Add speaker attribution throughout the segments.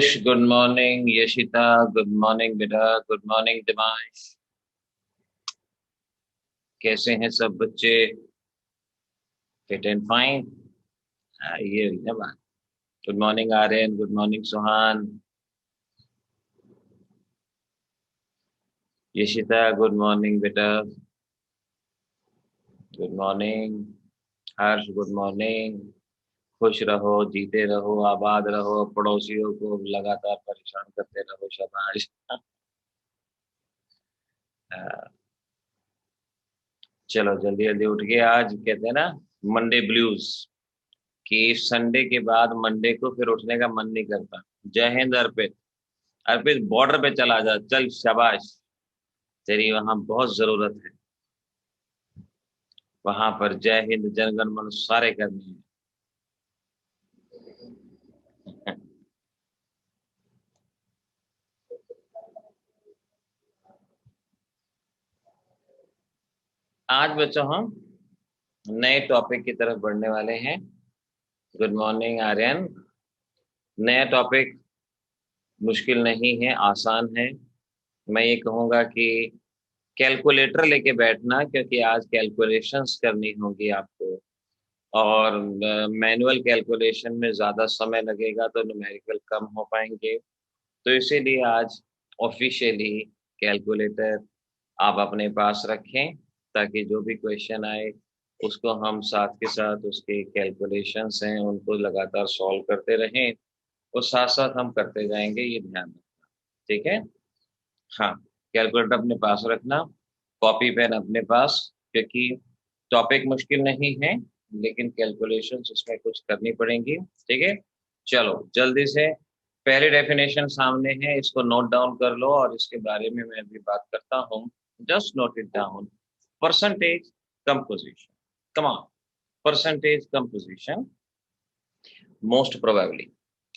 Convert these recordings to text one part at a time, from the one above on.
Speaker 1: Good morning Yashita. Good morning बेटा। Good morning Dimash. कैसे हैं सब बच्चे? Fit and fine. ये हुई ना बात। Good morning Aryan. Good morning Suhan. Yashita good morning बेटा। Good morning. Harsh good morning. खुश रहो, जीते रहो, आबाद रहो, पड़ोसियों को लगातार परेशान करते रहो, शाबाश। चलो जल्दी जल्दी उठ के, आज कहते हैं ना मंडे ब्लूज, कि संडे के बाद मंडे को फिर उठने का मन नहीं करता। जय हिंद अर्पित। अर्पित बॉर्डर पे चला जा, चल शाबाश। तेरी वहां बहुत जरूरत है। वहां पर जय हिंद जनगण मन सारे करने हैं। आज बच्चों हम नए टॉपिक की तरफ बढ़ने वाले हैं। Good morning Aryan. नया टॉपिक मुश्किल नहीं है, आसान है। मैं ये कहूंगा कि कैलकुलेटर लेके बैठना, क्योंकि आज कैलकुलेशंस करनी होगी आपको। और मैनुअल कैलकुलेशन में ज़्यादा समय लगेगा तो न्यूमेरिकल कम हो पाएंगे। तो इसीलिए आज ऑफिशियली कैलकुलेटर आप अपने पास रखें, ताकि जो भी क्वेश्चन आए उसको हम साथ के साथ उसके कैलकुलेशंस हैं उनको लगातार सॉल्व करते रहें। और साथ साथ हम करते जाएंगे, ये ध्यान रखना। ठीक है? हाँ। कैलकुलेटर अपने पास रखना, कॉपी पेन अपने पास, क्योंकि टॉपिक मुश्किल नहीं है, लेकिन कैलकुलेशंस उसमें कुछ करनी पड़ेंगी। ठीक है? चलो जल्दी से, पहली डेफिनेशन सामने है, इसको नोट डाउन कर लो और इसके बारे में मैं अभी बात करता हूँ। Just note it down. Percentage composition. Come on. Percentage composition. Most probably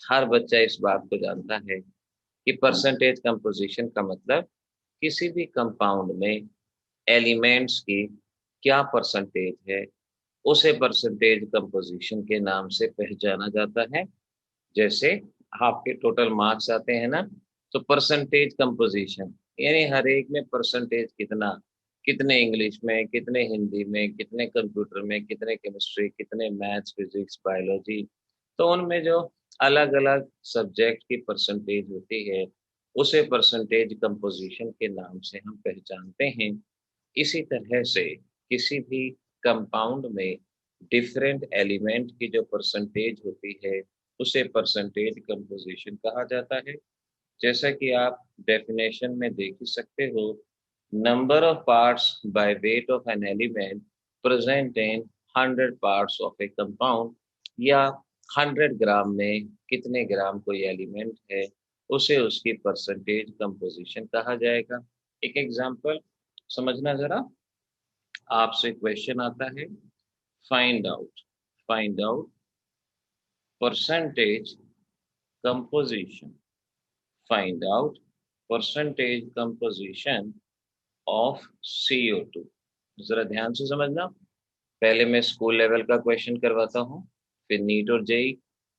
Speaker 1: हर बच्चा इस बात को जानता है कि परसेंटेज कंपोजिशन का मतलब किसी भी कंपाउंड में एलिमेंट्स की क्या परसेंटेज है, उसे परसेंटेज कंपोजिशन के नाम से पहचाना जाता है। जैसे आपके टोटल मार्क्स आते हैं ना, तो परसेंटेज कंपोजिशन यानी हर एक में परसेंटेज कितना, कितने इंग्लिश में, कितने हिंदी में, कितने कंप्यूटर में, कितने केमिस्ट्री, कितने मैथ्स, फिजिक्स, बायोलॉजी। तो उनमें जो अलग अलग सब्जेक्ट की परसेंटेज होती है, उसे परसेंटेज कंपोजिशन के नाम से हम पहचानते हैं। इसी तरह से किसी भी कंपाउंड में डिफरेंट एलिमेंट की जो परसेंटेज होती है, उसे परसेंटेज कंपोजिशन कहा जाता है। जैसा कि आप डेफिनेशन में देख ही सकते हो, number of parts by weight of an element present in 100 parts of A compound, या 100 ग्राम में कितने ग्राम कोई एलिमेंट है, उसे उसकी परसेंटेज कंपोजिशन कहा जाएगा। एक एग्जांपल समझना जरा। आपसे क्वेश्चन आता है, find out, find out percentage composition, find out percentage composition of CO2। जरा ध्यान से समझना। पहले मैं स्कूल लेवल का क्वेश्चन करवाता हूँ, फिर नीट और जेई,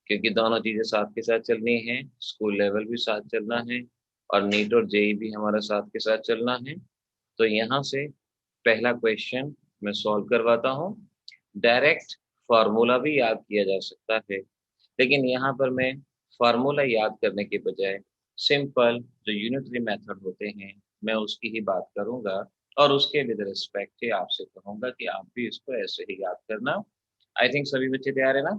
Speaker 1: क्योंकि दोनों चीजें साथ के साथ चलनी है। स्कूल लेवल भी साथ चलना है और नीट और जेई भी हमारा साथ के साथ चलना है। तो यहाँ से पहला क्वेश्चन मैं सॉल्व करवाता हूँ। डायरेक्ट फार्मूला भी याद किया जा सकता है, लेकिन यहाँ पर मैं फार्मूला याद करने के बजाय सिंपल जो यूनिटरी मेथड होते हैं, मैं उसकी ही बात करूंगा। और उसके विद रिस्पेक्ट ही आपसे कहूंगा कि आप भी इसको ऐसे ही याद करना। आई थिंक सभी बच्चे तैयार है ना?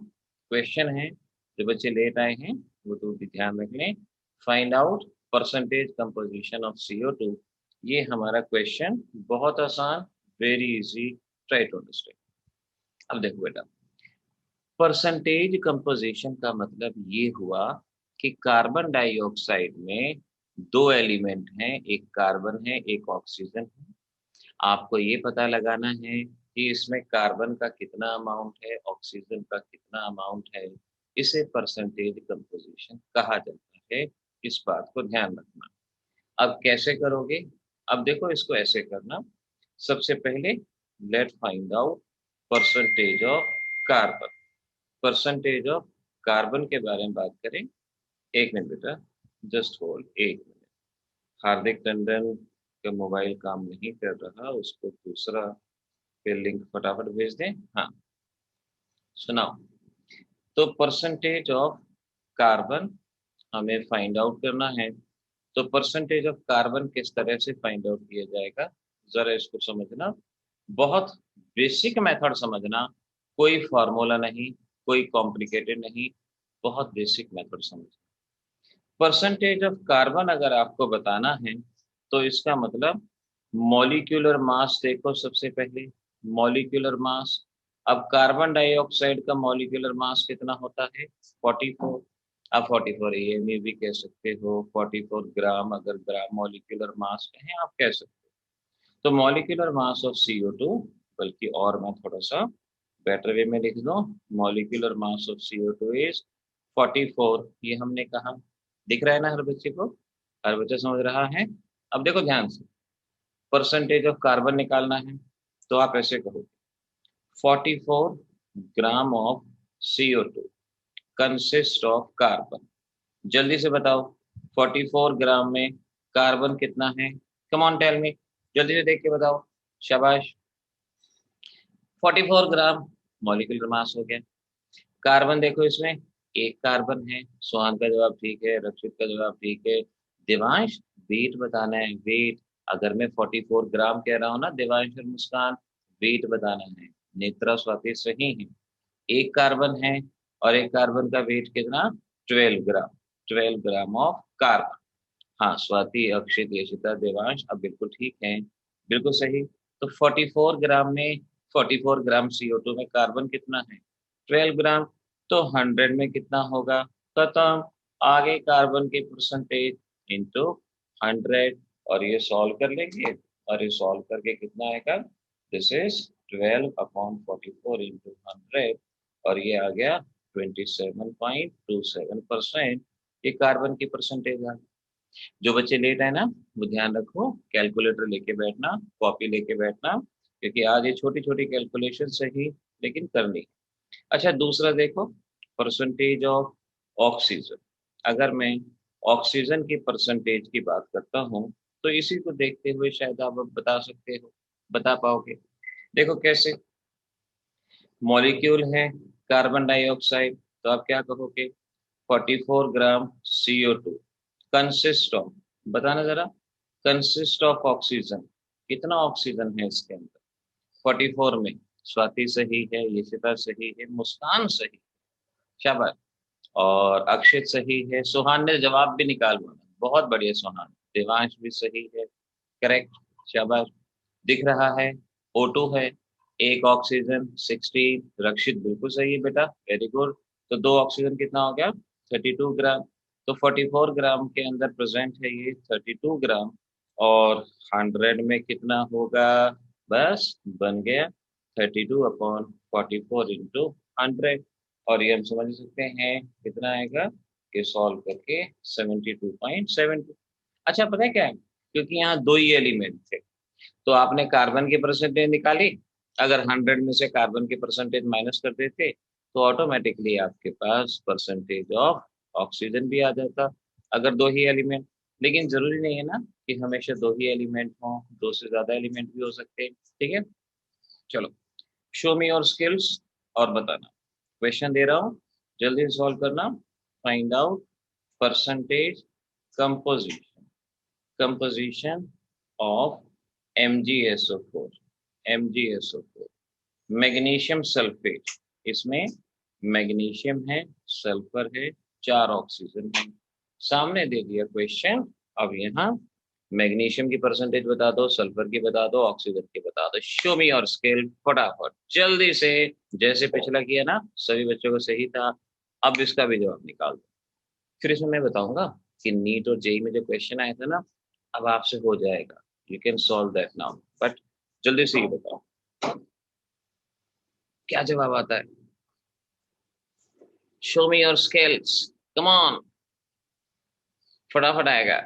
Speaker 1: क्वेश्चन है, जो बच्चे लेट आए हैं वो तो भी ध्यान रख लें। Find out percentage composition of CO2, ये हमारा क्वेश्चन बहुत आसान, very easy. Try to understand. अब देखो बेटा, परसेंटेज कंपोजिशन का मतलब ये हुआ कि कार्बन डाइऑक्साइड में दो एलिमेंट हैं, एक कार्बन है, एक ऑक्सीजन है। आपको ये पता लगाना है कि इसमें कार्बन का कितना अमाउंट है, ऑक्सीजन का कितना अमाउंट है। इसे परसेंटेज कंपोजिशन कहा जाता है। इस बात को ध्यान रखना। अब कैसे करोगे? अब देखो, इसको ऐसे करना। सबसे पहले let find out percentage of carbon. Percentage of carbon के बारे में बात करें, एक मिनट बेटा, जस्ट होल्ड, एक मिनट। हार्दिक टंडन का मोबाइल काम नहीं कर रहा, उसको दूसरा पे लिंक फटाफट भेज दें। हाँ, सुनाओ। तो परसेंटेज ऑफ कार्बन हमें फाइंड आउट करना है। तो परसेंटेज ऑफ कार्बन किस तरह से फाइंड आउट किया जाएगा, जरा इसको समझना। बहुत बेसिक मेथड समझना, कोई फॉर्मूला नहीं, कोई कॉम्प्लिकेटेड नहीं, बहुत बेसिक मेथड समझना। परसेंटेज ऑफ कार्बन अगर आपको बताना है तो इसका मतलब मॉलिक्यूलर मास देखो सबसे पहले, मॉलिक्यूलर मास। अब कार्बन डाइऑक्साइड का मॉलिक्यूलर मास कितना होता है, 44। आप 44 एम भी कह सकते हो, 44 ग्राम, अगर ग्राम मॉलिक्यूलर मास कहें आप कह सकते हो। तो मॉलिक्यूलर मास ऑफ CO2, बल्कि और मैं थोड़ा सा बेटर वे में लिख दूं, molecular mass of CO2 is 44। ये हमने कहा, दिख रहा है ना हर बच्चे को, हर बच्चा समझ रहा है। अब देखो ध्यान से, परसेंटेज ऑफ कार्बन निकालना है तो आप ऐसे कहो, 44 gram of CO2 consist of carbon. जल्दी से बताओ, 44 ग्राम में कार्बन कितना है, कम ऑन टेल मी, जल्दी से देख के बताओ, शाबाश। 44 ग्राम मॉलिक्यूलर मास हो गया। कार्बन देखो इसमें एक कार्बन है, सुहान का जवाब ठीक है, रक्षित का जवाब ठीक है। देवांश वेट बताना है, वेट। अगर मैं 44 ग्राम कह रहा हूँ ना देवांश और मुस्कान, वेट बताना है। नेत्रा स्वाति सही है, एक कार्बन है और एक कार्बन का वेट कितना, 12 ग्राम, 12 ग्राम ऑफ कार्बन। हाँ स्वाति, अक्षित, यशिता, देवांश अब बिल्कुल ठीक है, बिल्कुल सही। तो 44 ग्राम में, 44 ग्राम CO2 में कार्बन कितना है, 12 ग्राम। तो 100 में कितना होगा, खत्म। आगे कार्बन के परसेंटेज इंटू 100, और ये सॉल्व कर लेंगे, और ये सॉल्व करके कितना आएगा, दिस इज 12/44 इंटू 100, और ये आ गया 27.27%। ये कार्बन की परसेंटेज आ गई। जो बच्चे लेट है ना, वो ध्यान रखो, कैलकुलेटर लेके बैठना, कॉपी लेके बैठना, क्योंकि आज ये छोटी छोटी कैलकुलेशन सही लेकिन करनी है। अच्छा दूसरा देखो, परसेंटेज ऑफ ऑक्सीजन। अगर मैं ऑक्सीजन की परसेंटेज की बात करता हूँ तो इसी को देखते हुए शायद आप अब बता सकते हो, बता पाओगे। देखो कैसे, मॉलिक्यूल है कार्बन डाइऑक्साइड, तो आप क्या कहोगे, 44 ग्राम CO2 कंसिस्ट ऑफ, बताना जरा, कंसिस्ट ऑफ ऑक्सीजन, कितना ऑक्सीजन है इसके अंदर 44 में। स्वाति सही है, यशिता सही है, मुस्कान सही, शाबाश। और अक्षित सही है, सुहान ने जवाब भी निकाल बोला, बहुत बढ़िया सुहान। देवांश भी सही है, करेक्ट, शाबाश। दिख रहा है, O2 है, एक ऑक्सीजन 16, रक्षित बिल्कुल सही है बेटा, वेरी गुड। तो दो ऑक्सीजन कितना हो गया, 32 ग्राम। तो 44 ग्राम के अंदर प्रेजेंट है ये 32 ग्राम, और 100 में कितना होगा, बस बन गया 32/44 इंटू 100, और ये हम समझ सकते हैं कितना आएगा, ये सॉल्व करके 72.72। अच्छा पता है क्या है, क्योंकि यहाँ दो ही एलिमेंट थे, तो आपने कार्बन की परसेंटेज निकाली, अगर 100 में से कार्बन की परसेंटेज माइनस कर देते तो ऑटोमेटिकली आपके पास परसेंटेज ऑफ ऑक्सीजन भी आ जाता, अगर दो ही एलिमेंट। लेकिन जरूरी नहीं है ना कि हमेशा दो ही एलिमेंट हो, दो से ज्यादा एलिमेंट भी हो सकते हैं, ठीक है। चलो, शो मी योर स्किल्स और बताना, क्वेश्चन दे रहा हूँ, जल्दी सॉल्व करना। Find out percentage composition, composition of MgSO4, MgSO4 magnesium sulphate. इसमें मैग्नीशियम है, सल्फर है, चार ऑक्सीजन है, सामने दे दिया क्वेश्चन। अब यहाँ मैग्नीशियम की परसेंटेज बता दो, सल्फर की बता दो, ऑक्सीजन की बता दो, शो मी योर स्केल फटाफट जल्दी से। जैसे पिछला किया ना, सभी बच्चों को सही था, अब इसका भी जवाब निकाल दो। फिर इसमें मैं बताऊंगा कि नीट और जेई में जो क्वेश्चन आया था ना, अब आपसे हो जाएगा, you can solve that now, but जल्दी से ये बताओ क्या जवाब आता है, show me your scales, come on, फटाफट आएगा।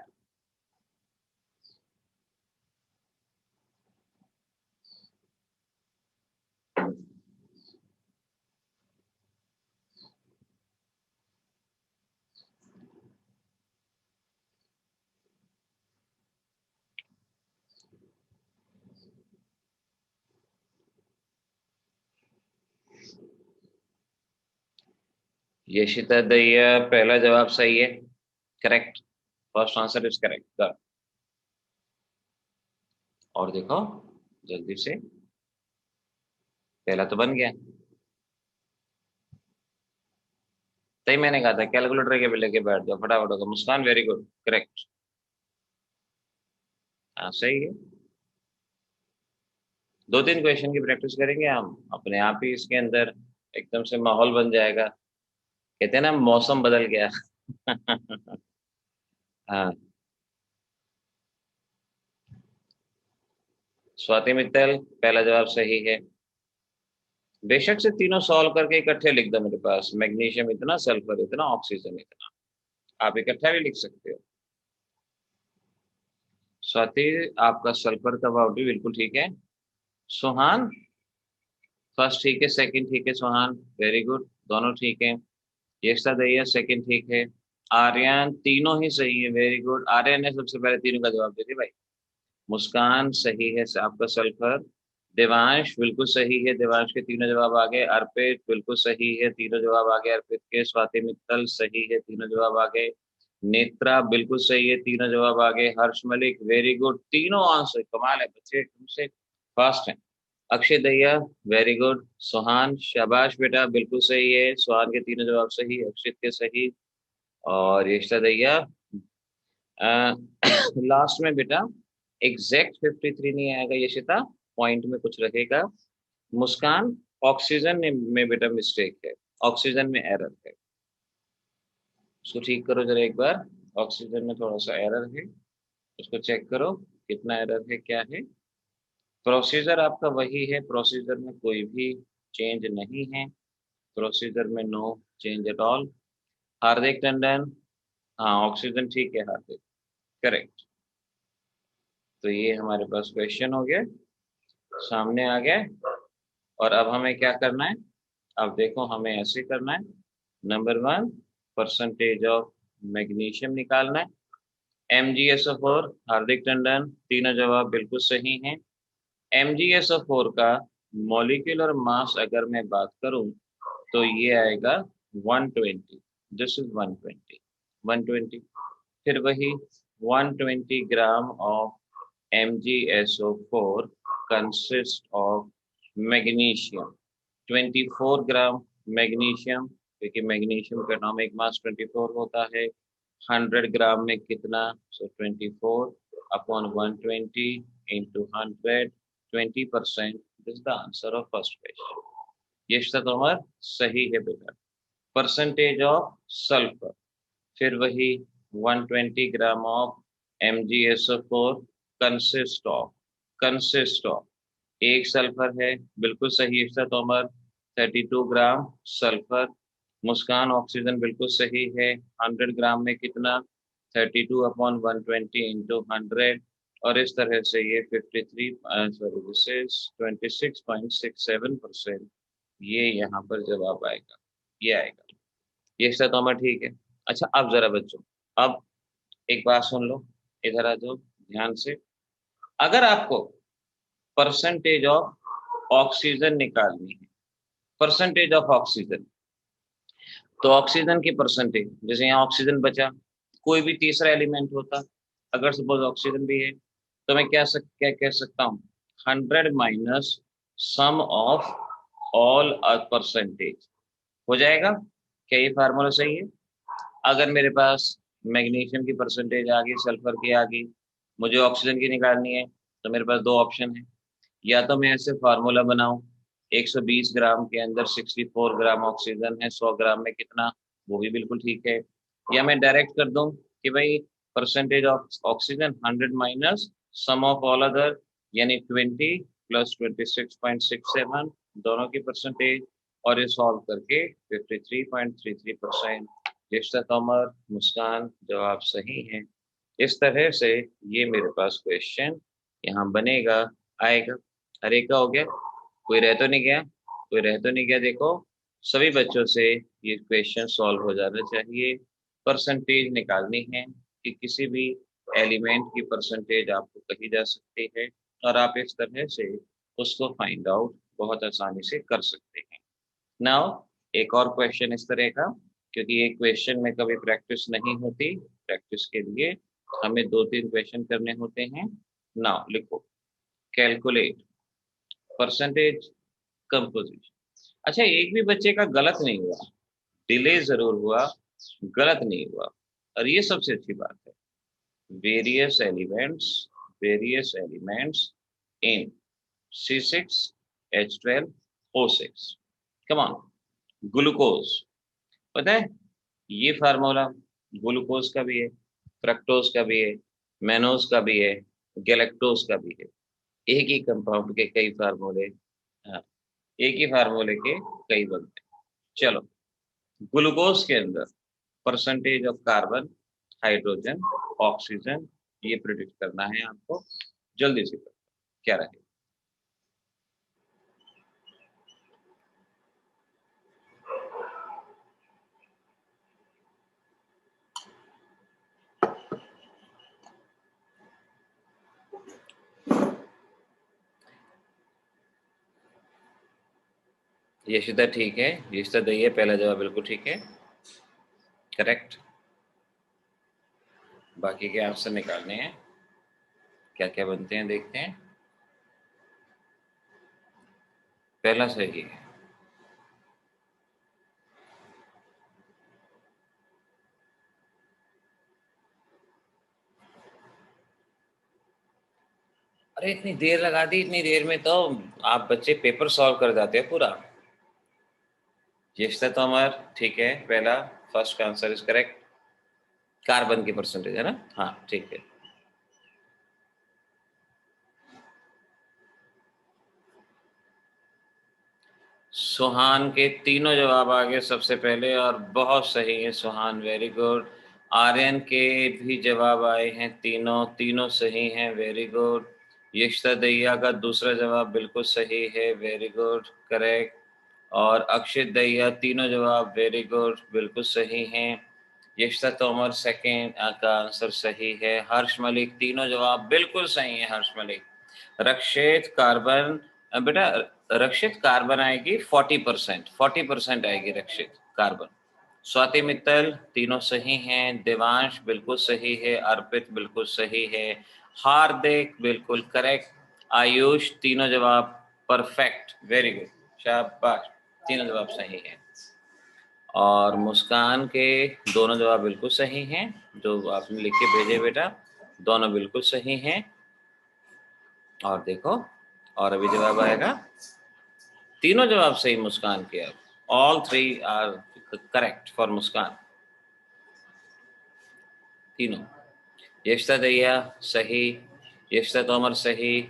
Speaker 1: यशिता दैया, पहला जवाब सही है, correct, first answer is correct. और देखो जल्दी से, पहला तो बन गया। तभी मैंने कहा था कैलकुलेटर के भी लेके बैठ जाओ, फटाफट होगा। मुस्कान वेरी गुड, करेक्ट। हाँ सही है। 2-3 क्वेश्चन की प्रैक्टिस करेंगे हम, अपने आप ही इसके अंदर एकदम से माहौल बन जाएगा। कहते हैं ना मौसम बदल गया। हाँ। स्वाति मित्तल, पहला जवाब सही है। बेशक से तीनों सॉल्व करके इकट्ठे लिख दो मेरे पास, मैग्नीशियम इतना, सल्फर इतना, ऑक्सीजन इतना, आप इकट्ठा भी लिख सकते हो। स्वाति, आपका सल्फर का भाव भी बिल्कुल ठीक है। सुहान, फर्स्ट ठीक है, सेकंड ठीक है सुहान, वेरी गुड, दोनों ठीक है। यशता दैया, सेकंड ठीक है। आर्यन, तीनों ही सही है, वेरी गुड। आर्यन ने सबसे पहले तीनों का जवाब दे दिया भाई। मुस्कान सही है आपका सल्फर। देवांश बिल्कुल सही है, देवांश के तीनों जवाब आ गए। अर्पित बिल्कुल सही है, तीनों जवाब आ गए अर्पित के। स्वाति मित्तल सही है, तीनों जवाब आ गए। नेत्रा बिल्कुल सही है, तीनों जवाब आ गए। हर्ष मलिक वेरी गुड, तीनों आंसर, कमाल है बच्चे तुमसे, फास्ट है। Akshay Dahiya, very good. सुहान, शाबाश बेटा, बिल्कुल सही है, सुहान के तीनों जवाब सही, अक्षित के सही। और यशता दहिया, लास्ट में बेटा एग्जैक्ट 53 नहीं आएगा यशिता, पॉइंट में कुछ रहेगा। मुस्कान, ऑक्सीजन में बेटा मिस्टेक है, ऑक्सीजन में एरर है, उसको ठीक करो जरा एक बार। ऑक्सीजन में थोड़ा सा एरर है, उसको चेक करो कितना एरर है, क्या है। प्रोसीजर आपका वही है, प्रोसीजर में कोई भी चेंज नहीं है, प्रोसीजर में नो चेंज एट ऑल। हार्दिक टंडन, हाँ ऑक्सीजन ठीक है हार्दिक, करेक्ट। तो ये हमारे पास क्वेश्चन हो गया, सामने आ गया। और अब हमें क्या करना है, अब देखो हमें ऐसे करना है। नंबर 1, परसेंटेज ऑफ मैग्नीशियम निकालना है। MgSO4, हार्दिक टंडन, तीनों जवाब बिल्कुल सही हैं। MgSO4 का मॉलिक्यूलर मास अगर मैं बात करूं तो ये आएगा 120, दिस इज 120, 120। फिर वही 120 gram of MgSO4 consist of magnesium, 24 gram magnesium, क्योंकि मैग्नीशियम का एटॉमिक मास 24 होता है। 100 ग्राम में कितना, सो 24 upon 120 into 100, 20%, this the answer of first question. ये तोमर सही है बेटा। परसेंटेज ऑफ सल्फर, फिर वही 120 gram of MgSO4 consist of एक सल्फर है, बिल्कुल सही है तोमर, 32 ग्राम सल्फर। मुस्कान, ऑक्सीजन बिल्कुल सही है, 100 ग्राम में कितना, 32 अपॉन 120 इंटू 100। और इस तरह से ये 53 सॉरी दिस इज 26.67%, ये यहाँ पर जवाब आएगा, ये आएगा। ये तोमर ठीक है। अच्छा अब जरा बच्चों, अब एक बात सुन लो, इधर आ जाओ ध्यान से। अगर आपको परसेंटेज ऑफ ऑक्सीजन निकालनी है, परसेंटेज ऑफ ऑक्सीजन, तो ऑक्सीजन की परसेंटेज, जैसे यहाँ ऑक्सीजन बचा, कोई भी तीसरा एलिमेंट होता, अगर सपोज ऑक्सीजन भी है, तो मैं क्या कह सकता हूँ, 100 minus sum of all percentage हो जाएगा। क्या ये फार्मूला सही है? अगर मेरे पास मैग्नीशियम की परसेंटेज आ गई, सल्फर की आ गई, मुझे ऑक्सीजन की निकालनी है, तो मेरे पास दो ऑप्शन है। या तो मैं ऐसे फार्मूला बनाऊं, 120 ग्राम के अंदर 64 ग्राम ऑक्सीजन है, 100 ग्राम में कितना, वो भी बिल्कुल ठीक है। या मैं डायरेक्ट कर दूं कि भाई percentage of oxygen 100 minus sum of all other, यानी 20 प्लस 26.67, दोनों की परसेंटेज, और ये सॉल्व करके 53.33%। रिश्ता तोमर, मुस्कान, जवाब सही है। इस तरह से ये मेरे पास क्वेश्चन यहाँ बनेगा, आएगा। हर एक का हो गया, कोई रह तो नहीं गया, कोई रह तो नहीं गया। देखो सभी बच्चों से ये क्वेश्चन सॉल्व हो जाना चाहिए। परसेंटेज निकालनी है कि किसी भी एलिमेंट की परसेंटेज आपको कही जा सकती है, और आप इस तरह से उसको फाइंड आउट बहुत आसानी से कर सकते हैं। नाउ एक और क्वेश्चन इस तरह का, क्योंकि एक क्वेश्चन में कभी प्रैक्टिस नहीं होती। प्रैक्टिस के लिए हमें 2-3 क्वेश्चन करने होते हैं। नाउ लिखो, कैलकुलेट परसेंटेज कंपोजिशन। अच्छा, एक भी बच्चे का गलत नहीं हुआ, डिले जरूर हुआ, गलत नहीं हुआ, और ये सबसे अच्छी बात है। Various elements in C6H12O6। Come on, glucose, पता है ये फार्मूला ग्लूकोज का भी है, फ्रक्टोज का भी है, मैनोज का भी है, गैलेक्टोज का भी है। एक ही कंपाउंड के कई फार्मूले, हाँ, एक ही फार्मूले के कई बनते हैं। चलो, ग्लूकोज के अंदर percentage of carbon, hydrogen, oxygen, ये प्रिडिक्ट करना है आपको। जल्दी से करो, क्या रहेगा? यशिता ठीक है, यशिता दी है, पहला जवाब बिल्कुल ठीक है, करेक्ट। बाकी के आंसर निकालने हैं, क्या क्या बनते हैं देखते हैं। पहला सही है। अरे इतनी देर लगा दी, इतनी देर में तो आप बच्चे पेपर सॉल्व कर जाते हैं पूरा। यशिता तोमर ठीक है, पहला फर्स्ट का आंसर इज करेक्ट। कार्बन की परसेंटेज है ना, हाँ ठीक है। सुहान के तीनों जवाब आ गए सबसे पहले, और बहुत सही है सुहान, वेरी गुड। आर्यन के भी जवाब आए हैं, तीनों तीनों सही हैं, वेरी गुड। यशिता दहिया का दूसरा जवाब बिल्कुल सही है, वेरी गुड, करेक्ट। और अक्षित दहिया तीनों जवाब वेरी गुड, बिल्कुल सही हैं। यशिता तोमर सेकेंड का आंसर सही है। हर्ष मलिक तीनों जवाब बिल्कुल सही है, हर्ष मलिक। रक्षित कार्बन, बेटा रक्षित कार्बन आएगी 40%, 40% आएगी रक्षित कार्बन। स्वाति मित्तल तीनों सही हैं। देवांश बिल्कुल सही है, अर्पित बिल्कुल सही है, हार्दिक बिल्कुल करेक्ट। आयुष तीनों जवाब परफेक्ट, वेरी गुड, शाबाश, तीनों जवाब सही हैं। और मुस्कान के दोनों जवाब बिल्कुल सही हैं, जो आपने लिख के भेजे बेटा, दोनों बिल्कुल सही हैं। और देखो, और अभी जवाब आएगा, तीनों जवाब सही मुस्कान के। अब ऑल 3 आर करेक्ट फॉर मुस्कान, तीनों। यशिता दहिया सही, यशिता तोमर सही।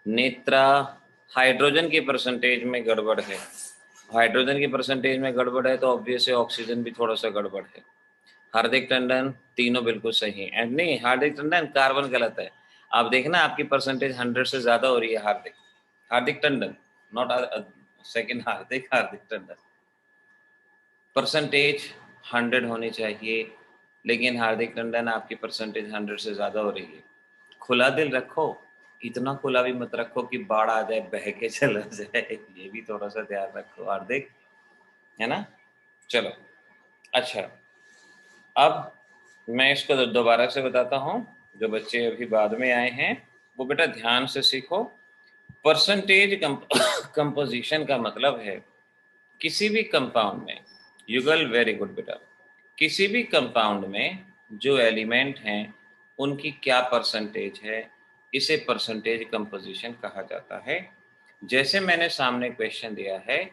Speaker 1: नेत्रा, हाइड्रोजन की परसेंटेज में गड़बड़ है, हाइड्रोजन की परसेंटेज में गड़बड़ है तो ऑब्वियसली ऑक्सीजन भी थोड़ा सा गड़बड़ है। हार्दिक टंडन तीनों बिल्कुल सही है, एंड नहीं हार्दिक टंडन कार्बन गलत है। आप देखना आपकी परसेंटेज 100 से ज्यादा हो रही है। Hardik, Hardik Tandon, not second Hardik, Hardik Tandon. Percentage 100 होनी चाहिए, लेकिन हार्दिक टंडन आपकी परसेंटेज 100 से ज्यादा हो रही है। खुला दिल रखो, इतना खुला भी मत रखो कि बाढ़ आ जाए बह के चला जाए, ये भी थोड़ा सा ध्यान रखो हार्दिक, है ना। चलो अच्छा, अब मैं इसको दोबारा से बताता हूँ, जो बच्चे अभी बाद में आए हैं वो बेटा ध्यान से सीखो। परसेंटेज कंपोजिशन का मतलब है किसी भी कंपाउंड में, युगल वेरी गुड बेटा, किसी भी कंपाउंड में जो एलिमेंट हैं उनकी क्या परसेंटेज है, इसे परसेंटेज कंपोजिशन कहा जाता है। जैसे मैंने सामने क्वेश्चन दिया है,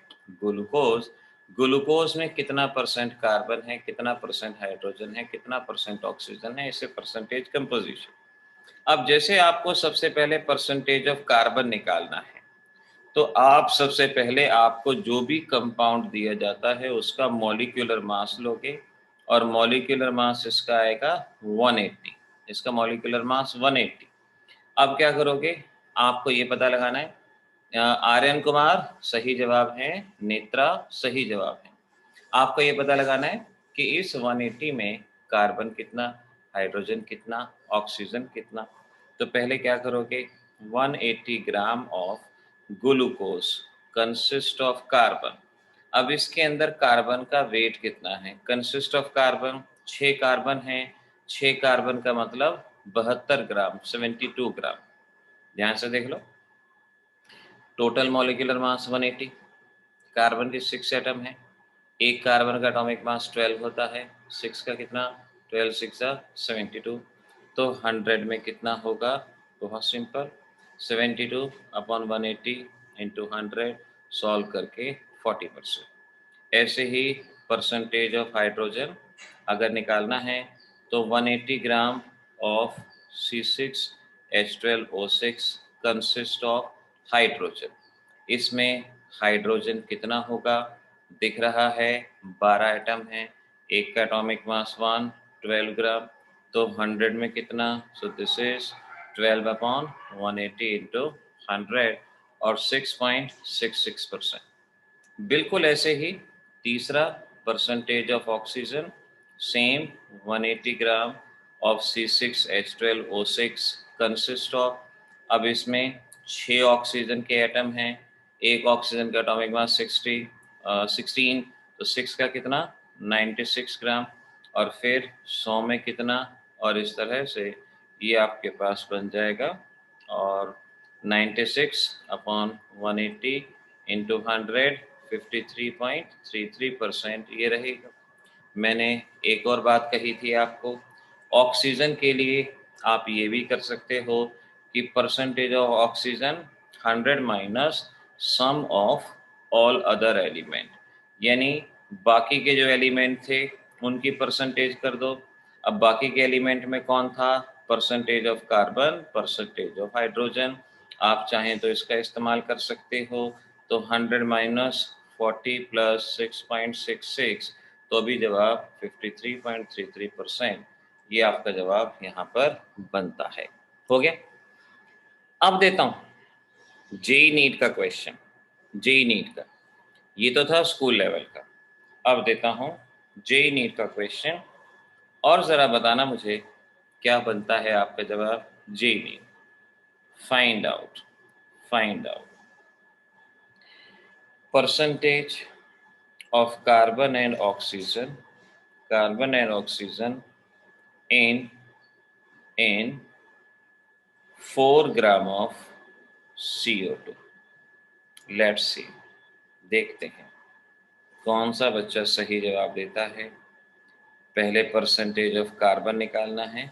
Speaker 1: ग्लूकोज, ग्लूकोज में कितना परसेंट कार्बन है, कितना परसेंट हाइड्रोजन है, कितना परसेंट ऑक्सीजन है, इसे परसेंटेज कंपोजिशन। अब जैसे आपको सबसे पहले परसेंटेज ऑफ कार्बन निकालना है, तो आप सबसे पहले आपको जो भी कंपाउंड दिया जाता है उसका मॉलिक्यूलर मास लोगे, और मॉलिक्यूलर मास इसका आएगा 180, इसका मॉलिक्यूलर मास 180। अब क्या करोगे, आपको ये पता लगाना है, आर्यन कुमार सही जवाब है, नेत्रा सही जवाब है। आपको ये पता लगाना है कि इस 180 में कार्बन कितना, हाइड्रोजन कितना, ऑक्सीजन कितना। तो पहले क्या करोगे, 180 gram of glucose consist of carbon. अब इसके अंदर कार्बन का वेट कितना है? कंसिस्ट ऑफ कार्बन, 6 कार्बन है, 6 कार्बन का मतलब 72 ग्राम, 72 ग्राम। ध्यान से देख लो। टोटल मॉलिक्यूलर मास 180, कार्बन के 6 एटम है, एक कार्बन का एटॉमिक मास 12 होता है, 6 का कितना, 12 6 72, तो 100 में कितना होगा? बहुत सिंपल, 72 अपॉन 180 इंटू 100, सॉल्व करके 40%। ऐसे ही परसेंटेज ऑफ हाइड्रोजन अगर निकालना है तो 180 gram of C6H12O6 consist of hydrogen. इसमें हाइड्रोजन कितना होगा? दिख रहा है 12 एटम है, एक का एटॉमिक मास 1, 12 ग्राम, तो 100 में कितना? So this is 12 upon 180 into 100 और 6.66%। बिल्कुल ऐसे ही तीसरा percentage of oxygen, same 180 gram of C6H12O6 consist of, अब इसमें 6 ऑक्सीजन के एटम हैं, एक ऑक्सीजन का एटॉमिक मास 16, तो 6 का कितना, 96 ग्राम, और फिर 100 में कितना, और इस तरह से ये आपके पास बन जाएगा, और 96 अपॉन 180 इंटू 100 53.33% ये रहेगा। मैंने एक और बात कही थी आपको, ऑक्सीजन के लिए आप ये भी कर सकते हो कि percentage of oxygen 100 minus sum of all other element, यानी बाकी के जो एलिमेंट थे उनकी परसेंटेज कर दो। अब बाकी के एलिमेंट में कौन था? Percentage of carbon, percentage of hydrogen. आप चाहें तो इसका इस्तेमाल कर सकते हो, तो 100 माइनस 40 प्लस 6.66, तो अभी जवाब 53.33%, ये आपका जवाब यहाँ पर बनता है। हो गया। अब देता हूँ जेई नीट का क्वेश्चन। जेई नीट का ये तो था स्कूल लेवल का, अब देता हूँ जेई नीट का क्वेश्चन, और जरा बताना मुझे क्या बनता है आपका जवाब JEE NEET. Find out percentage of carbon and oxygen in 4 gram of CO2। Let's see, देखते हैं कौन सा बच्चा सही जवाब देता है। पहले परसेंटेज ऑफ कार्बन निकालना है,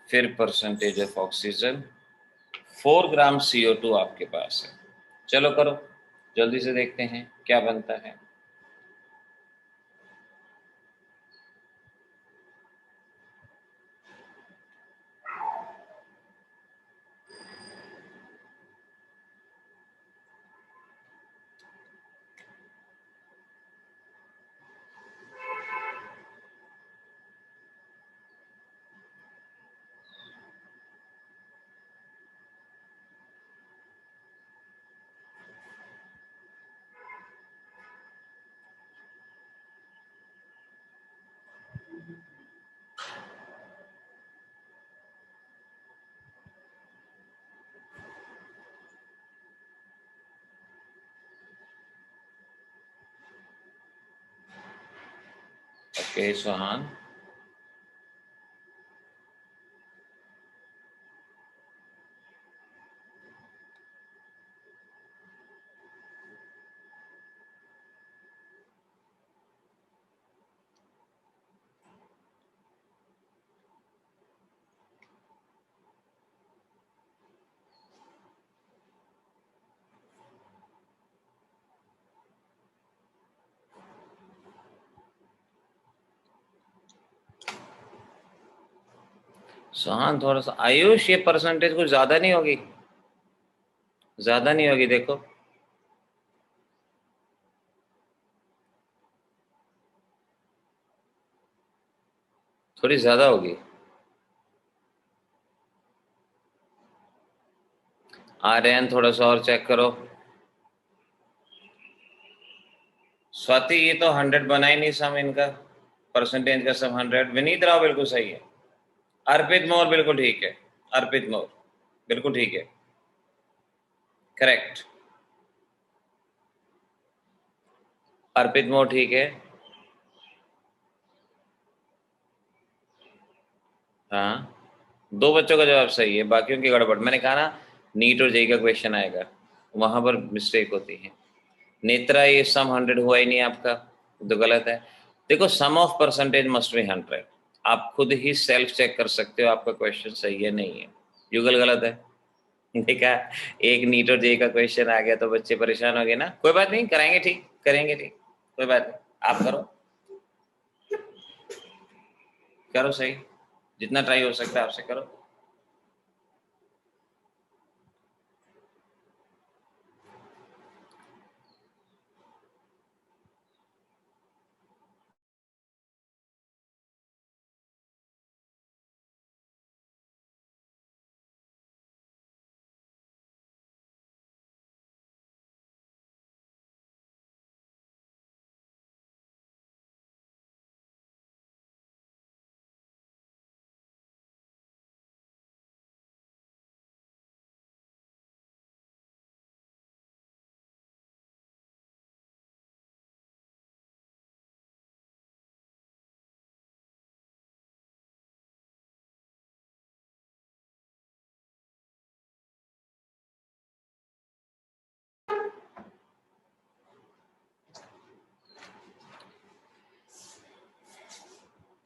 Speaker 1: फिर percentage of oxygen, 4 gram CO2 आपके पास है। चलो करो, जल्दी से देखते हैं क्या बनता है। ओके सोहान, सोहान थोड़ा सा, आयुष ये परसेंटेज कुछ ज्यादा नहीं होगी? ज्यादा नहीं होगी? देखो थोड़ी ज्यादा होगी। आर्यन थोड़ा सा और चेक करो। स्वाति ये तो 100 बना ही नहीं सम इनका, परसेंटेज का सम 100। विनीत राव बिल्कुल सही है। अर्पित मोर बिल्कुल ठीक है, अर्पित मोर बिल्कुल ठीक है, करेक्ट। अर्पित मोर ठीक है। हाँ, 2 बच्चों का जवाब सही है, बाकियों की गड़बड़। मैंने कहा ना नीट और जेई का क्वेश्चन आएगा, वहां पर मिस्टेक होती है। नेत्रा, ये सम 100 हुआ ही नहीं आपका, तो गलत है। देखो, सम ऑफ परसेंटेज मस्ट बी 100। आप खुद ही सेल्फ चेक कर सकते हो आपका क्वेश्चन सही है नहीं है। युगल गलत है। देखा, एक नीट और जेई का क्वेश्चन आ गया तो बच्चे परेशान हो गए ना। कोई बात नहीं, कराएंगे ठीक, करेंगे ठीक, कोई बात नहीं। आप करो, करो सही, जितना ट्राई हो सकता है आपसे करो।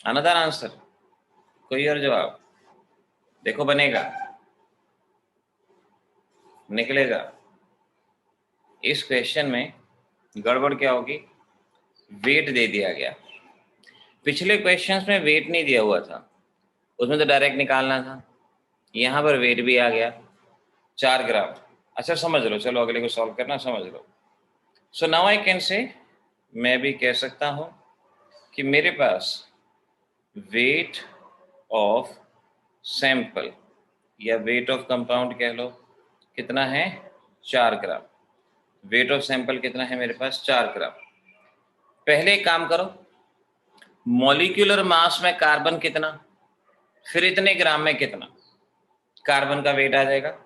Speaker 1: अनदर आंसर, कोई और जवाब देखो, बनेगा, निकलेगा। इस क्वेश्चन में गड़बड़ क्या होगी, वेट दे दिया गया। पिछले क्वेश्चंस में वेट नहीं दिया हुआ था, उसमें तो डायरेक्ट निकालना था। यहाँ पर वेट भी आ गया, 4 ग्राम। अच्छा समझ लो, चलो अगले को सॉल्व करना, समझ लो। So now I can say, मैं भी कह सकता हूँ कि मेरे पास वेट ऑफ सैंपल या वेट ऑफ कंपाउंड कह लो, कितना है, 4 ग्राम। वेट ऑफ सैंपल कितना है मेरे पास, 4 ग्राम। पहले एक काम करो, मॉलिक्यूलर मास में कार्बन कितना, फिर इतने ग्राम में कितना, कार्बन का वेट आ जाएगा,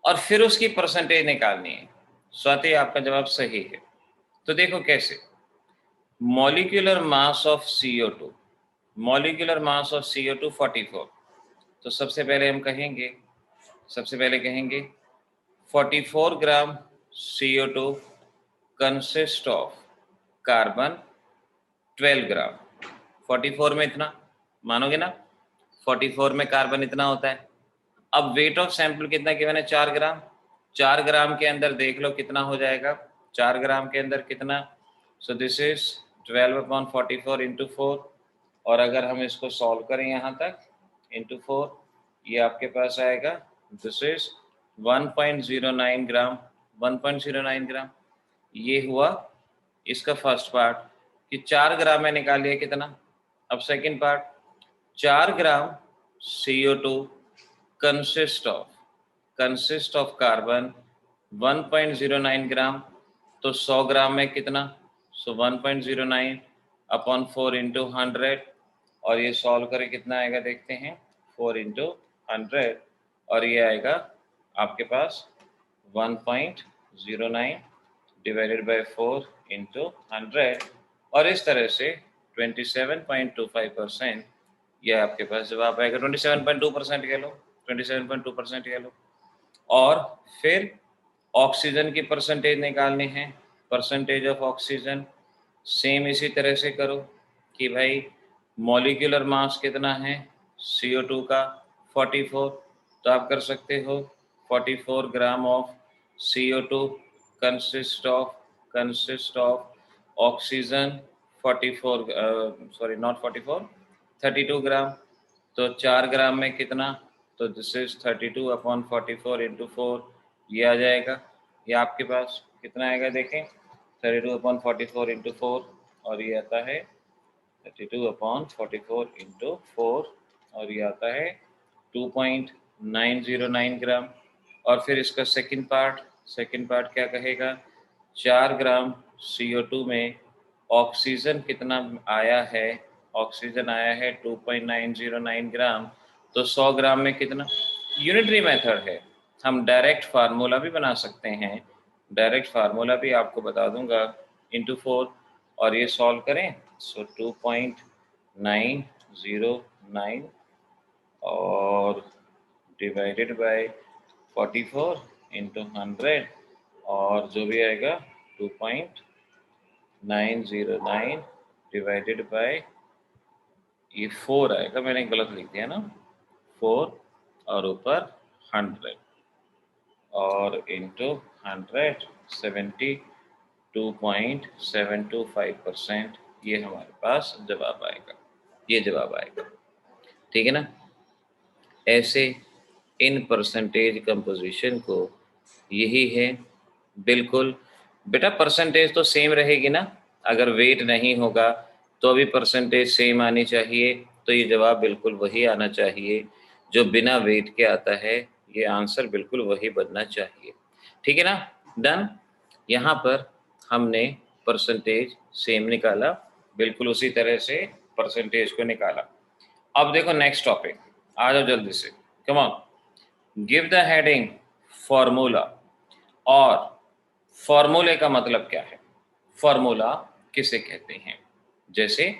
Speaker 1: और फिर उसकी परसेंटेज निकालनी है। स्वाति, आपका जवाब सही है। तो देखो कैसे, molecular mass of CO2, molecular mass of CO2 44। तो सबसे पहले हम कहेंगे, सबसे पहले कहेंगे 44 ग्राम CO2 कंसिस्ट ऑफ कार्बन 12 ग्राम। 44 में इतना, मानोगे ना, 44 में कार्बन इतना होता है। अब वेट ऑफ सैंपल कितना गिवन है, 4 ग्राम। 4 ग्राम के अंदर देख लो कितना हो जाएगा, 4 ग्राम के अंदर कितना, सो दिस इज 12/44 इंटू 4। और अगर हम इसको सॉल्व करें यहाँ तक इंटू 4, ये आपके पास आएगा, दिस इज 1.09 ग्राम। 1.09 ग्राम ये हुआ इसका फर्स्ट पार्ट, कि 4 ग्राम में निकालिए कितना। अब second part, 4 gram CO2 consist of carbon 1.09 ग्राम। तो 100 ग्राम में कितना, सो 1.09 अपॉन 4 इंटू 100। और ये सॉल्व करें कितना आएगा देखते हैं, 4 इंटू 100, और ये आएगा आपके पास 1.09 डिवाइडेड बाय 4 इंटू 100। और इस तरह से 27.25%, यह आपके पास जवाब आएगा। 27.2% कह लो, 27.2% कह लो। और फिर ऑक्सीजन की परसेंटेज निकालनी है, परसेंटेज ऑफ ऑक्सीजन। सेम इसी तरह से करो कि भाई मॉलिक्यूलर मास कितना है CO2 का, 44। तो आप कर सकते हो 44 gram of CO2 consist of oxygen 44, sorry not 44, 32 ग्राम। तो 4 ग्राम में कितना, तो दिस इज 32 अपॉन 44 इंटू 4, ये आ जाएगा। ये आपके पास कितना आएगा देखें, 32 अपॉन 44 इंटू 4, और ये आता है 32 अपॉन 44 इंटू 4, और ये आता है 2.909 ग्राम। और फिर इसका सेकंड पार्ट क्या कहेगा, 4 ग्राम CO2 में ऑक्सीजन कितना आया है, ऑक्सीजन आया है 2.909 ग्राम। तो 100 ग्राम में कितना, यूनिटरी मेथड है, हम डायरेक्ट फार्मूला भी बना सकते हैं। डायरेक्ट फार्मूला भी आपको बता दूंगा इंटू 4 और ये सॉल्व करें, सो 2.909 और डिवाइडेड बाय 44 इंटू 100 और जो भी आएगा 2.909 डिवाइडेड बाय ये 4 आएगा, मैंने गलत लिख दिया ना, 4 और ऊपर 100 और इंटू 100 72.725%, ये हमारे पास जवाब आएगा, ये जवाब आएगा। ठीक है ना। ऐसे इन परसेंटेज कंपोजिशन को यही है। बिल्कुल बेटा परसेंटेज तो सेम रहेगी ना, अगर वेट नहीं होगा तो अभी परसेंटेज सेम आनी चाहिए, तो ये जवाब बिल्कुल वही आना चाहिए जो बिना वेट के आता है, ये आंसर बिल्कुल वही बनना चाहिए। ठीक है ना, डन। यहाँ पर हमने परसेंटेज सेम निकाला, बिल्कुल उसी तरह से परसेंटेज को निकाला। अब देखो नेक्स्ट टॉपिक, आ जाओ जल्दी से, come on, give the heading formula. और फॉर्मूले का मतलब क्या है, फॉर्मूला किसे कहते हैं? जैसे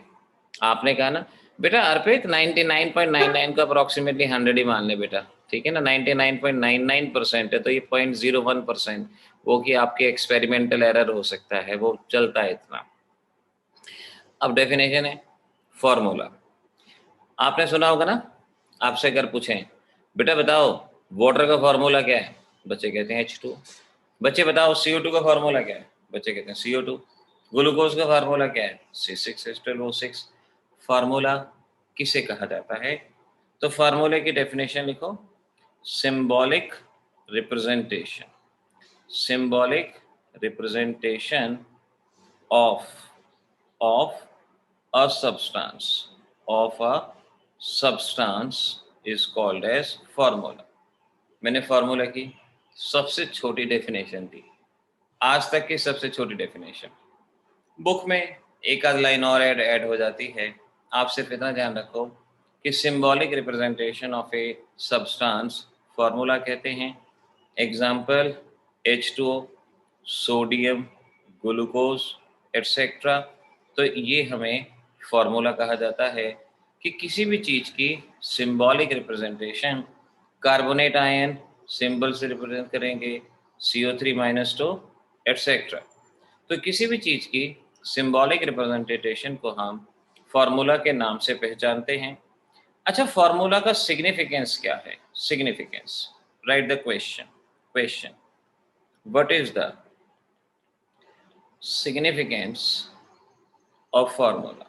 Speaker 1: आपने कहा ना बेटा अर्पित 99.99 का अप्रोक्सीमेटली 100 ही मान ले बेटा, ठीक है ना, 99.99% है तो ये 0.01% वो कि आपके एक्सपेरिमेंटल एरर हो सकता है, वो चलता है इतना। अब डेफिनेशन है फॉर्मूला, आपने सुना होगा ना, आपसे अगर पूछें बेटा बताओ वाटर का फॉर्मूला क्या है, बच्चे कहते हैं H2। बच्चे बताओ CO2 का फॉर्मूला क्या है, बच्चे कहते हैं CO2। ग्लूकोज का फार्मूला क्या है, C6H12O6। फार्मूला किसे कहा जाता है? तो फार्मूले की डेफिनेशन लिखो, symbolic representation, symbolic representation of a substance, of a substance is called as formula। मैंने फार्मूला की सबसे छोटी डेफिनेशन दी, आज तक की सबसे छोटी डेफिनेशन। बुक में एक आध लाइन और ऐड हो जाती है, आप सिर्फ इतना ध्यान रखो कि symbolic representation of a substance formula कहते हैं। Example H2O, sodium, glucose etcetera. तो ये हमें फार्मूला कहा जाता है कि किसी भी चीज़ की symbolic representation, carbonate ion symbol से रिप्रेजेंट करेंगे, CO3-2 एटसेट्रा। तो किसी भी चीज़ की सिंबॉलिक रिप्रेजेंटेशन को हम फार्मूला के नाम से पहचानते हैं। अच्छा, फार्मूला का सिग्निफिकेंस क्या है? Significance, right the question what is the significance of formula,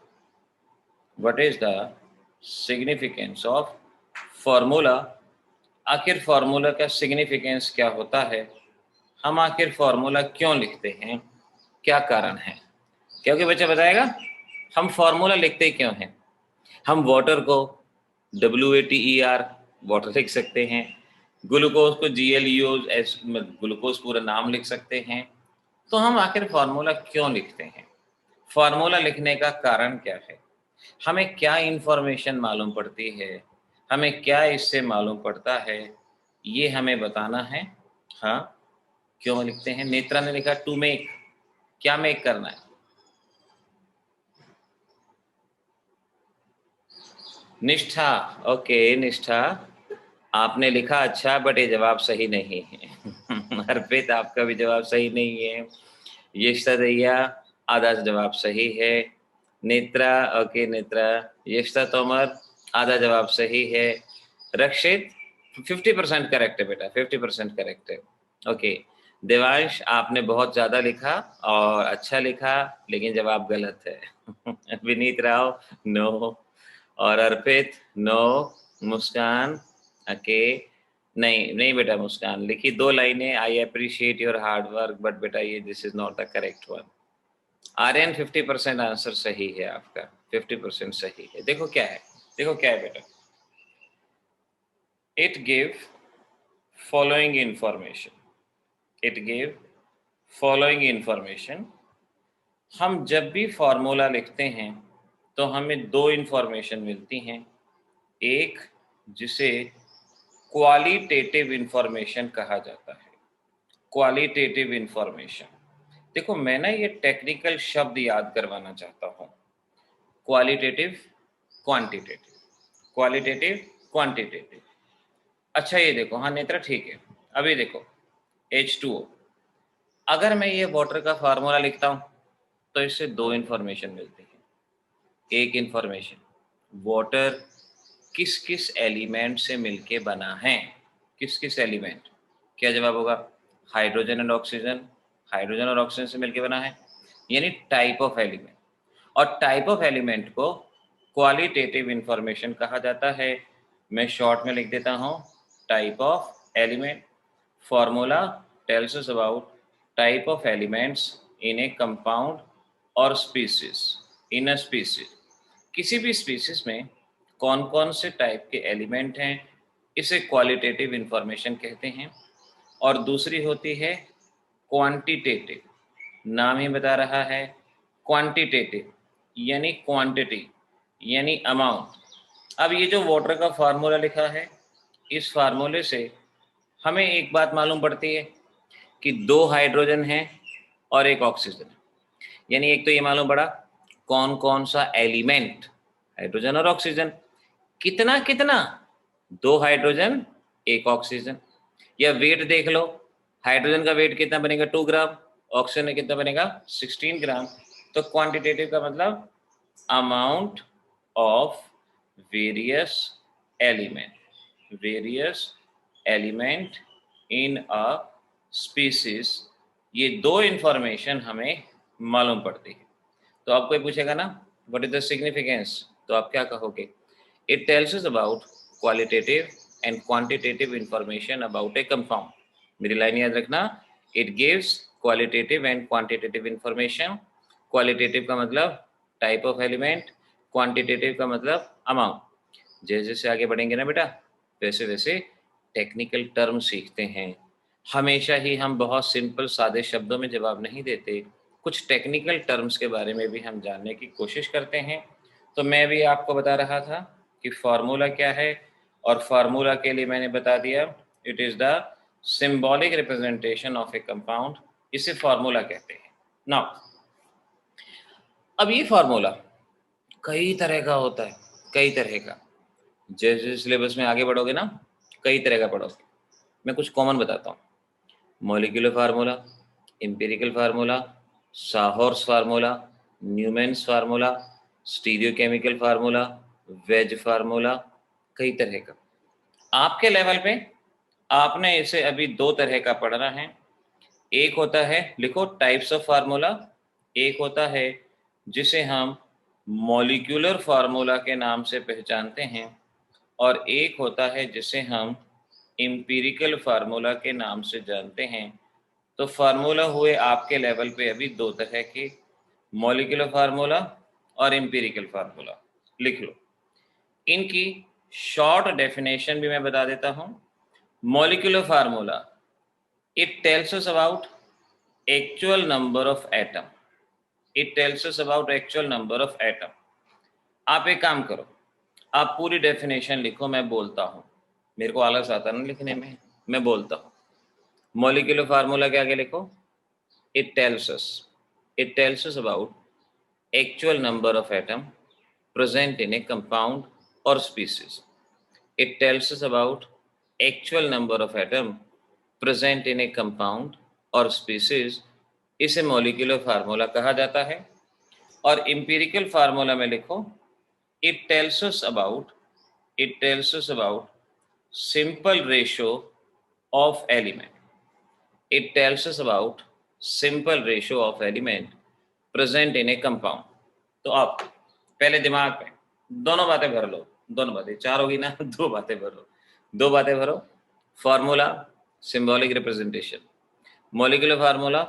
Speaker 1: what is the significance of formula। आखिर फार्मूला का सिग्निफिकेंस क्या होता है, हम आखिर फार्मूला क्यों लिखते हैं, क्या कारण है? क्योंकि बच्चा बताएगा हम फार्मूला लिखते क्यों हैं। हम वाटर को WATER वाटर लिख सकते हैं, ग्लूकोज को GLUCOS ग्लूकोज पूरा नाम लिख सकते हैं। तो हम आखिर फार्मूला क्यों लिखते हैं, फार्मूला लिखने का कारण क्या है, हमें क्या इंफॉर्मेशन मालूम पड़ती है, हमें क्या इससे मालूम पड़ता है, ये हमें बताना है। हाँ, क्यों लिखते हैं? नेत्रा ने लिखा टू मेक, क्या मेक करना है? निष्ठा, ओके निष्ठा आपने लिखा अच्छा, बट ये जवाब सही नहीं है। अर्पित आपका भी जवाब सही नहीं है। यशता दैया आधा जवाब सही है। नेत्रा, ओके नेत्रा, यशता तोमर आधा जवाब सही है। रक्षित 50% करेक्ट है बेटा, 50% करेक्ट है। ओके देवांश आपने बहुत ज्यादा लिखा और अच्छा लिखा, लेकिन जवाब गलत है। विनीत राव नो, और अर्पित नो, मुस्कान ओके नहीं नहीं बेटा, मुस्कान लिखी 2 लाइनें, I appreciate your hard work but बेटा ये this is not the correct one. Aryan 50% answer सही है आपका, 50% सही है। देखो क्या है, देखो क्या है बेटा, it give following information, it give following information. हम जब भी फॉर्मूला लिखते हैं तो हमें 2 इंफॉर्मेशन मिलती हैं, एक जिसे क्वालिटेटिव इंफॉर्मेशन कहा जाता है, क्वालिटेटिव इंफॉर्मेशन, देखो मैं ना ये टेक्निकल शब्द याद करवाना चाहता हूँ, क्वालिटेटिव क्वांटिटेटिव, क्वालिटेटिव क्वांटिटेटिव। अच्छा ये देखो, हाँ नेत्रा ठीक है। अभी देखो H2O, अगर मैं ये वाटर का फार्मूला लिखता हूँ तो इससे दो इन्फॉर्मेशन मिलती है। एक इन्फॉर्मेशन, वाटर किस किस एलिमेंट से मिलके बना है, किस किस एलिमेंट, क्या जवाब होगा? हाइड्रोजन एंड ऑक्सीजन, हाइड्रोजन और ऑक्सीजन से मिलके बना है, यानी टाइप ऑफ एलिमेंट। और टाइप ऑफ एलिमेंट को क्वालिटेटिव इंफॉर्मेशन कहा जाता है। मैं शॉर्ट में लिख देता हूँ, type of element. Formula tells us about type of elements in A compound और स्पीसीज, इन अ स्पीसीज। किसी भी स्पीसीज में कौन कौन से टाइप के एलिमेंट हैं, इसे क्वालिटेटिव इंफॉर्मेशन कहते हैं। और दूसरी होती है क्वांटिटेटिव, नाम ही बता रहा है क्वांटिटेटिव, यानी क्वांटिटी, यानी अमाउंट। अब ये जो वाटर का फार्मूला लिखा है, इस फार्मूले से हमें एक बात मालूम पड़ती है कि दो हाइड्रोजन हैं और एक ऑक्सीजन, यानी एक तो ये मालूम पड़ा कौन कौन सा एलिमेंट, हाइड्रोजन और ऑक्सीजन। कितना कितना, दो हाइड्रोजन एक ऑक्सीजन। या वेट देख लो, हाइड्रोजन का वेट कितना बनेगा 2 ग्राम, ऑक्सीजन में कितना बनेगा 16 ग्राम। तो क्वांटिटेटिव का मतलब amount of various element, various element in a species. ये दो इंफॉर्मेशन हमें मालूम पड़ती है। तो आपको पूछेगा ना व्हाट इज द सिग्निफिकेंस, तो आप क्या कहोगे? It tells us about qualitative and quantitative information about A compound. मेरी लाइन याद रखना, it gives qualitative and quantitative information. Qualitative का मतलब टाइप ऑफ एलिमेंट, क्वांटिटेटिव का मतलब अमाउंट। जैसे जैसे आगे बढ़ेंगे ना बेटा, वैसे वैसे टेक्निकल टर्म सीखते हैं। हमेशा ही हम बहुत सिंपल सादे शब्दों में जवाब नहीं देते, कुछ टेक्निकल टर्म्स के बारे में भी हम जानने की कोशिश करते हैं। तो मैं भी आपको बता रहा था कि फार्मूला क्या है, और फार्मूला के लिए मैंने बता दिया, it is the symbolic representation of A compound, इसे फार्मूला कहते हैं। नाउ अब ये फार्मूला कई तरह का होता है, कई तरह का। जैसे सिलेबस में आगे बढ़ोगे ना, कई तरह का पढ़ोगे। मैं कुछ कॉमन बताता हूँ। Molecular formula, empirical formula, sawhorse formula, Newman's formula, stereochemical formula, wedge formula, कई तरह का। आपके लेवल पे आपने इसे अभी दो तरह का पढ़ना है। एक होता है, लिखो टाइप्स ऑफ फार्मूला। एक होता है जिसे हम मॉलिक्यूलर फार्मूला के नाम से पहचानते हैं, और एक होता है जिसे हम एम्पिरिकल फार्मूला के नाम से जानते हैं। तो फार्मूला हुए आपके लेवल पे अभी दो तरह के, मॉलिक्यूलर फार्मूला और एम्पिरिकल फार्मूला। लिख लो, इनकी शॉर्ट डेफिनेशन भी मैं बता देता हूँ। Molecular formula, it tells us about actual number of atom, it tells us about actual number of atom. आप एक काम करो, आप पूरी डेफिनेशन लिखो, मैं बोलता हूँ। मेरे को आलस आता है ना लिखने में, मैं बोलता हूँ। मॉलिक्यूलर फार्मूला के आगे लिखो, it tells us about actual number of atom present in a compound or species. It tells us about actual number of atom present in a compound or species. इसे मॉलिक्यूलर फार्मूला कहा जाता है। और empirical formula में लिखो, it tells us about simple ratio of element. It tells us about simple ratio of element present in a compound. तो आप पहले दिमाग में दोनों बातें भर लो, दोनों बातें, चार होगी ना, दो बातें भरो, दो बातें भरो। Formula symbolic representation, molecular formula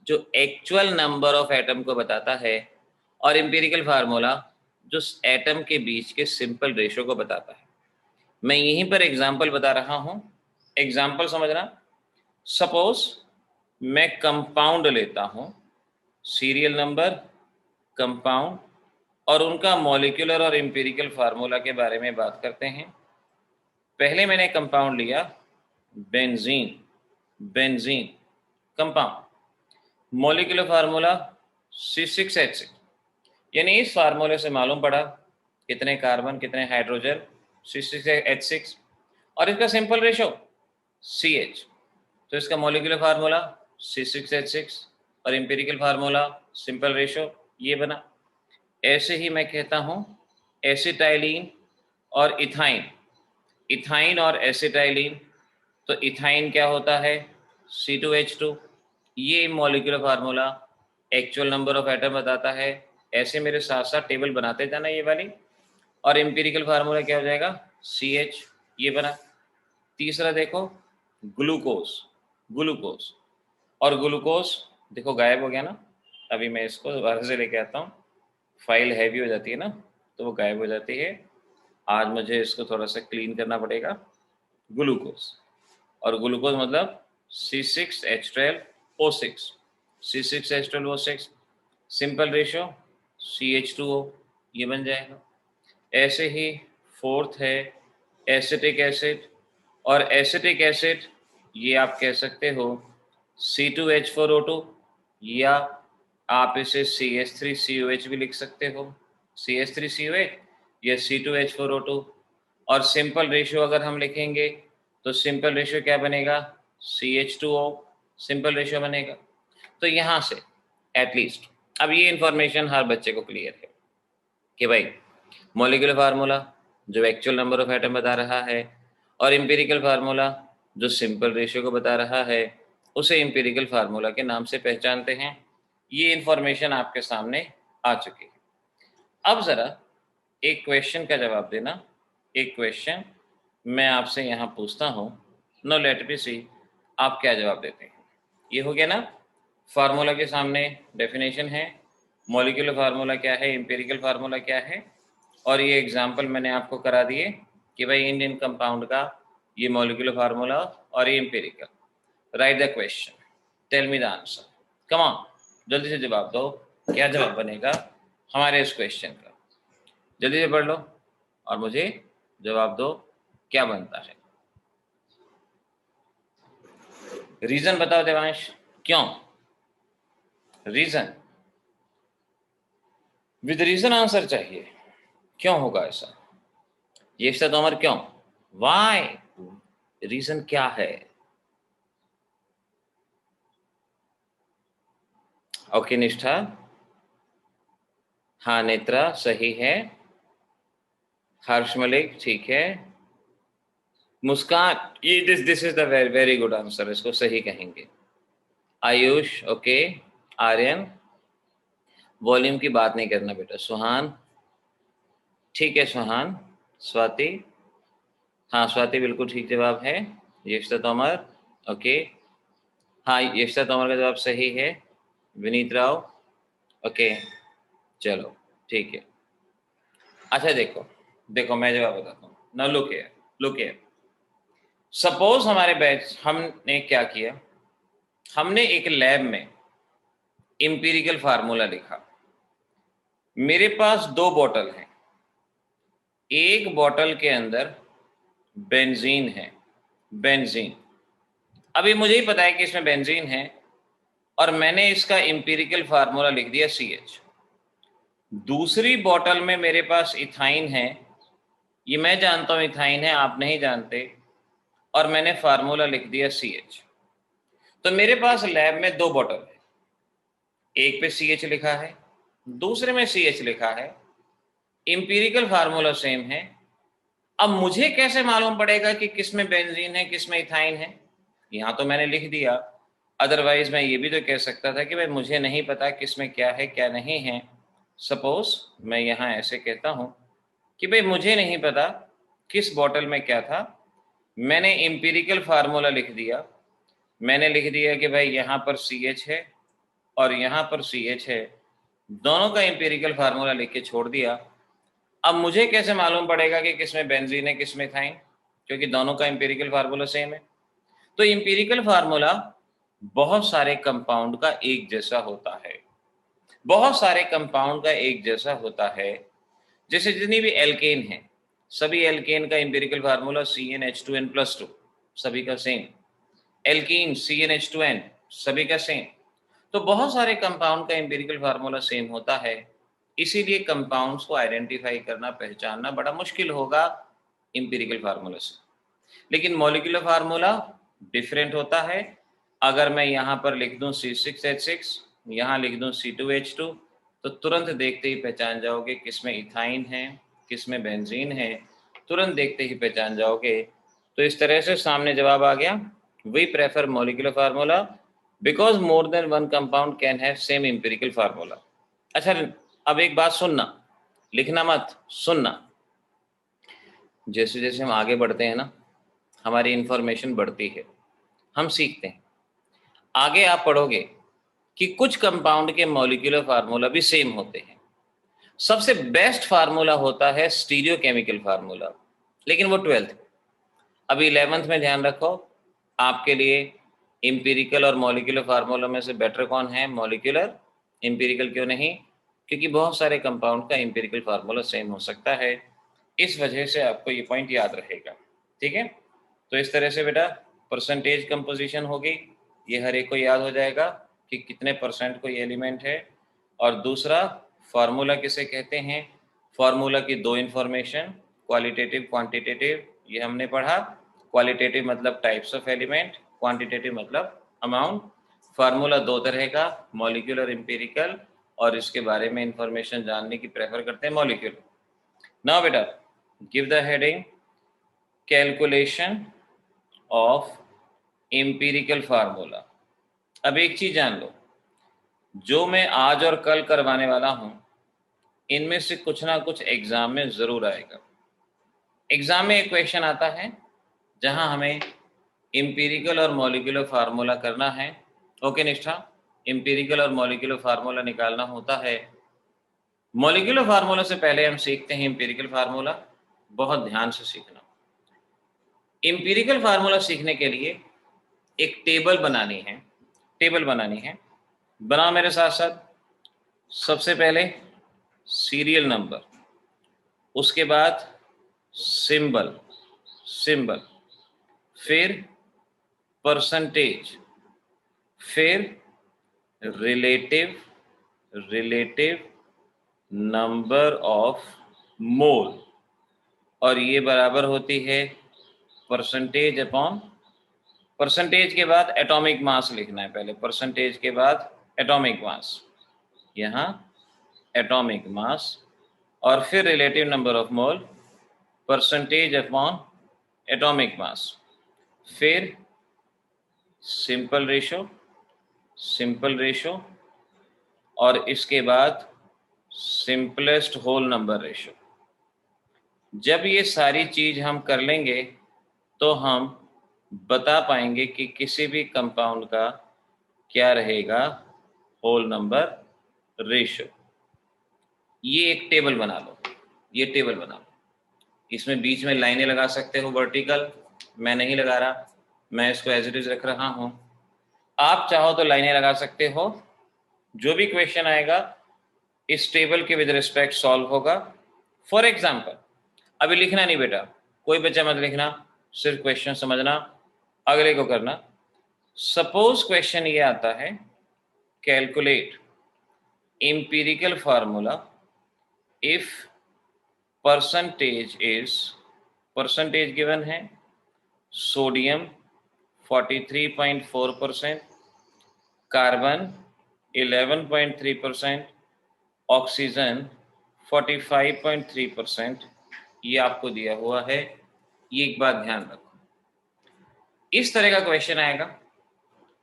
Speaker 1: जो एक्चुअल नंबर ऑफ एटम को बताता है, और एम्पिरिकल फार्मूला जो एटम के बीच के सिंपल रेशो को बताता है। मैं यहीं पर एग्जाम्पल बता रहा हूं, एग्जाम्पल समझना। सपोज मैं कंपाउंड लेता हूं, सीरियल नंबर, कंपाउंड, और उनका मॉलिक्यूलर और एम्पिरिकल फार्मूला के बारे में बात करते हैं। पहले मैंने कंपाउंड लिया benzene, benzene compound. Molecular formula C6H6, यानी इस फार्मूले से मालूम पड़ा कितने कार्बन कितने हाइड्रोजन C6H6 और इसका सिंपल रेशो CH। तो इसका मॉलिक्यूलर फार्मूला C6H6 और एम्पिरिकल फार्मूला सिंपल रेशो ये बना। ऐसे ही मैं कहता हूँ एसिटाइलिन और इथाइन, इथाइन और एसिटाइलिन, तो इथाइन क्या होता है C2H2। ये molecular formula actual number of atom बताता है। ऐसे मेरे साथ साथ टेबल बनाते जाना ये वाली। और एम्पिरिकल फार्मूला क्या हो जाएगा CH, ये बना। तीसरा देखो ग्लूकोज, ग्लूकोज और ग्लूकोज देखो गायब हो गया ना। अभी मैं इसको दोबारा से लेके आता हूँ, फाइल हैवी हो जाती है ना तो वो गायब हो जाती है। आज मुझे इसको थोड़ा सा क्लीन करना पड़ेगा। ग्लूकोज और ग्लूकोज मतलब C6H12O6, C6H12O6 simple ratio CH2O, ये बन जाएगा। ऐसे ही फोर्थ है एसिटिक एसिड, और एसिटिक एसिड ये आप कह सकते हो C2H4O2, या आप इसे CH3COH भी लिख सकते हो, CH3COH या C2H4O2। और सिंपल रेशियो अगर हम लिखेंगे तो सिंपल रेशियो क्या बनेगा CH2O, सिंपल रेशियो बनेगा। तो यहाँ से एटलीस्ट अब ये इंफॉर्मेशन हर बच्चे को क्लियर है कि भाई मॉलिक्यूलर फार्मूला जो एक्चुअल नंबर ऑफ एटम बता रहा है और एम्पिरिकल फार्मूला जो सिंपल रेशियो को बता रहा है उसे एम्पिरिकल फार्मूला के नाम से पहचानते हैं। ये इंफॉर्मेशन आपके सामने आ चुकी है। अब ज़रा एक क्वेश्चन का जवाब देना। एक क्वेश्चन मैं आपसे यहाँ पूछता हूँ, नो लेट मी सी आप क्या जवाब देते हैं। ये हो गया ना, फार्मूला के सामने डेफिनेशन है, मॉलिक्यूलर फार्मूला क्या है, एम्पिरिकल फार्मूला क्या है, और ये एग्जाम्पल मैंने आपको करा दिए कि भाई इंडियन कंपाउंड का ये मॉलिक्यूलर फार्मूला और ये empirical. Write the question, tell me the answer, come on जल्दी से जवाब दो, क्या जवाब बनेगा हमारे इस क्वेश्चन का। जल्दी से पढ़ लो और मुझे जवाब दो क्या बनता है। रीजन बताओ देवांश, क्यों, रीजन विद रीजन आंसर चाहिए, क्यों होगा ऐसा। ये तोमर क्यों, वाई, रीजन क्या है। ओके निष्ठा, हाँ नेत्रा सही है, हर्ष मलिक ठीक है, मुस्कान ये this is the very good answer, इसको सही कहेंगे। आयुष ओके, आर्यन वॉल्यूम की बात नहीं करना बेटा, सुहान ठीक है, सुहान, स्वाति हाँ स्वाति बिल्कुल ठीक जवाब है, यशिता तोमर ओके, हाँ यशिता तोमर का जवाब सही है, विनीत राव ओके, चलो ठीक है। अच्छा देखो देखो मैं जवाब बताता हूँ ना, लुक हियर, सपोज हमारे बैच हमने क्या किया, हमने एक लैब में एम्पिरिकल फार्मूला लिखा। मेरे पास दो बोतल हैं, एक बोतल के अंदर बेंजीन है, बेंजीन, अभी मुझे ही पता है कि इसमें बेंजीन है और मैंने इसका एम्पिरिकल फार्मूला लिख दिया CH। दूसरी बोतल में मेरे पास इथाइन है, ये मैं जानता हूं इथाइन है, आप नहीं जानते, और मैंने फार्मूला लिख दिया CH। तो मेरे पास लैब में दो बोतल है, एक पे CH लिखा है दूसरे में CH लिखा है, एम्पिरिकल फार्मूला सेम है। अब मुझे कैसे मालूम पड़ेगा कि किस में बेंजीन है किस में इथाइन है, यहां तो मैंने लिख दिया। अदरवाइज मैं ये भी तो कह सकता था कि भाई मुझे नहीं पता किस में क्या है क्या नहीं है। सपोज मैं यहाँ ऐसे कहता हूँ कि भाई मुझे नहीं पता किस बॉटल में क्या था, मैंने एम्पिरिकल फार्मूला लिख दिया, मैंने लिख दिया कि भाई यहाँ पर CH है और यहाँ पर CH है, दोनों का एम्पिरिकल फार्मूला लिख के छोड़ दिया। अब मुझे कैसे मालूम पड़ेगा कि किसमें बेंजीन है किसमें इथाइन, क्योंकि दोनों का एम्पिरिकल फार्मूला सेम है। तो एम्पिरिकल फार्मूला बहुत सारे कंपाउंड का एक जैसा होता है, बहुत सारे कंपाउंड का एक जैसा होता है। जैसे जितनी भी एल्केन है, सभी एल्केन का एम्पिरिकल फार्मूला CnH2n+2, सभी का सेम। एल्कीन CnH2n, सभी का सेम। तो बहुत सारे कंपाउंड का एम्पिरिकल फार्मूला सेम होता है, इसीलिए कंपाउंड्स को आइडेंटिफाई करना, पहचानना बड़ा मुश्किल होगा एम्पिरिकल फार्मूला से। लेकिन मॉलिक्यूलर फार्मूला डिफरेंट होता है। अगर मैं यहाँ पर लिख दूँ C6H6, यहाँ लिख दूँ C2H2, तो तुरंत देखते ही पहचान जाओगे किसमें इथाइन है, किसमें बेंजीन है, तुरंत देखते ही पहचान जाओगे। तो इस तरह से सामने जवाब आ गया, we prefer molecular formula because more than one compound can have same empirical formula. अच्छा, अब एक बात सुनना, लिखना मत, सुनना। जैसे जैसे हम आगे बढ़ते हैं ना, हमारी इंफॉर्मेशन बढ़ती है, हम सीखते हैं। आगे आप पढ़ोगे कि कुछ कंपाउंड के मॉलिक्यूलर फार्मूला भी सेम होते हैं। सबसे बेस्ट फार्मूला होता है स्टीरियोकेमिकल फार्मूला, लेकिन वो 12th। अभी 11th में ध्यान रखो, आपके लिए एम्पिरिकल और मॉलिक्यूलर फार्मूला में से बेटर कौन है? मॉलिक्यूलर। एम्पिरिकल क्यों नहीं? क्योंकि बहुत सारे कंपाउंड का एम्पिरिकल फार्मूला सेम हो सकता है, इस वजह से आपको ये पॉइंट याद रहेगा। ठीक है, तो इस तरह से बेटा परसेंटेज कंपोजिशन होगी, ये हर एक को याद हो जाएगा कि कितने परसेंट कोई एलिमेंट है। और दूसरा, फार्मूला किसे कहते हैं? फार्मूला की दो इन्फॉर्मेशन, क्वालिटेटिव, क्वांटिटेटिव, ये हमने पढ़ा। क्वालिटेटिव मतलब टाइप्स ऑफ एलिमेंट, क्वांटिटेटिव मतलब अमाउंट। फार्मूला दो तरह का, मॉलिक्यूलर, एम्पिरिकल, और इसके बारे में इंफॉर्मेशन जानने की प्रेफर करते हैं मॉलिक्यूलर। नाउ बेटा give the heading calculation of empirical formula. अब एक चीज जान लो, जो मैं आज और कल करवाने वाला हूं, इनमें से कुछ ना कुछ एग्जाम में जरूर आएगा। एग्जाम में एक क्वेश्चन आता है जहां हमें एम्पिरिकल और मॉलिक्यूलर फार्मूला करना है। ओके निष्ठा, एम्पिरिकल और मॉलिक्यूलर फार्मूला निकालना होता है। मॉलिक्यूलर फार्मूला से पहले हम सीखते हैं एम्पिरिकल फार्मूला, बहुत ध्यान से सीखना। एम्पिरिकल फार्मूला सीखने के लिए एक टेबल बनानी है, बनाओ मेरे साथ साथ। सबसे पहले सीरियल नंबर, उसके बाद सिंबल, फिर परसेंटेज, फिर रिलेटिव नंबर ऑफ मोल, और ये बराबर होती है परसेंटेज अपॉन, परसेंटेज के बाद एटॉमिक मास लिखना है पहले, परसेंटेज के बाद एटॉमिक मास, यहाँ एटॉमिक मास, और फिर relative number of mole, percentage upon atomic mass, फिर सिंपल रेशो, और इसके बाद सिंपलेस्ट होल नंबर रेशो। जब ये सारी चीज हम कर लेंगे तो हम बता पाएंगे कि किसी भी कंपाउंड का क्या रहेगा होल नंबर रेशो। ये एक टेबल बना लो, इसमें बीच में लाइनें लगा सकते हो वर्टिकल, मैं नहीं लगा रहा, मैं इसको एज इट इज रख रहा हूं। आप चाहो तो लाइनें लगा सकते हो। जो भी क्वेश्चन आएगा इस टेबल के विद रिस्पेक्ट सॉल्व होगा। फॉर एग्जाम्पल, अभी लिखना नहीं बेटा, कोई बच्चा मत लिखना, सिर्फ क्वेश्चन समझना, अगले को करना। सपोज क्वेश्चन ये आता है, calculate empirical formula if percentage given है सोडियम 43.4%, कार्बन 11.3%, ऑक्सीजन 45.3%, ये आपको दिया हुआ है। ये एक बात ध्यान रखो, इस तरह का क्वेश्चन आएगा,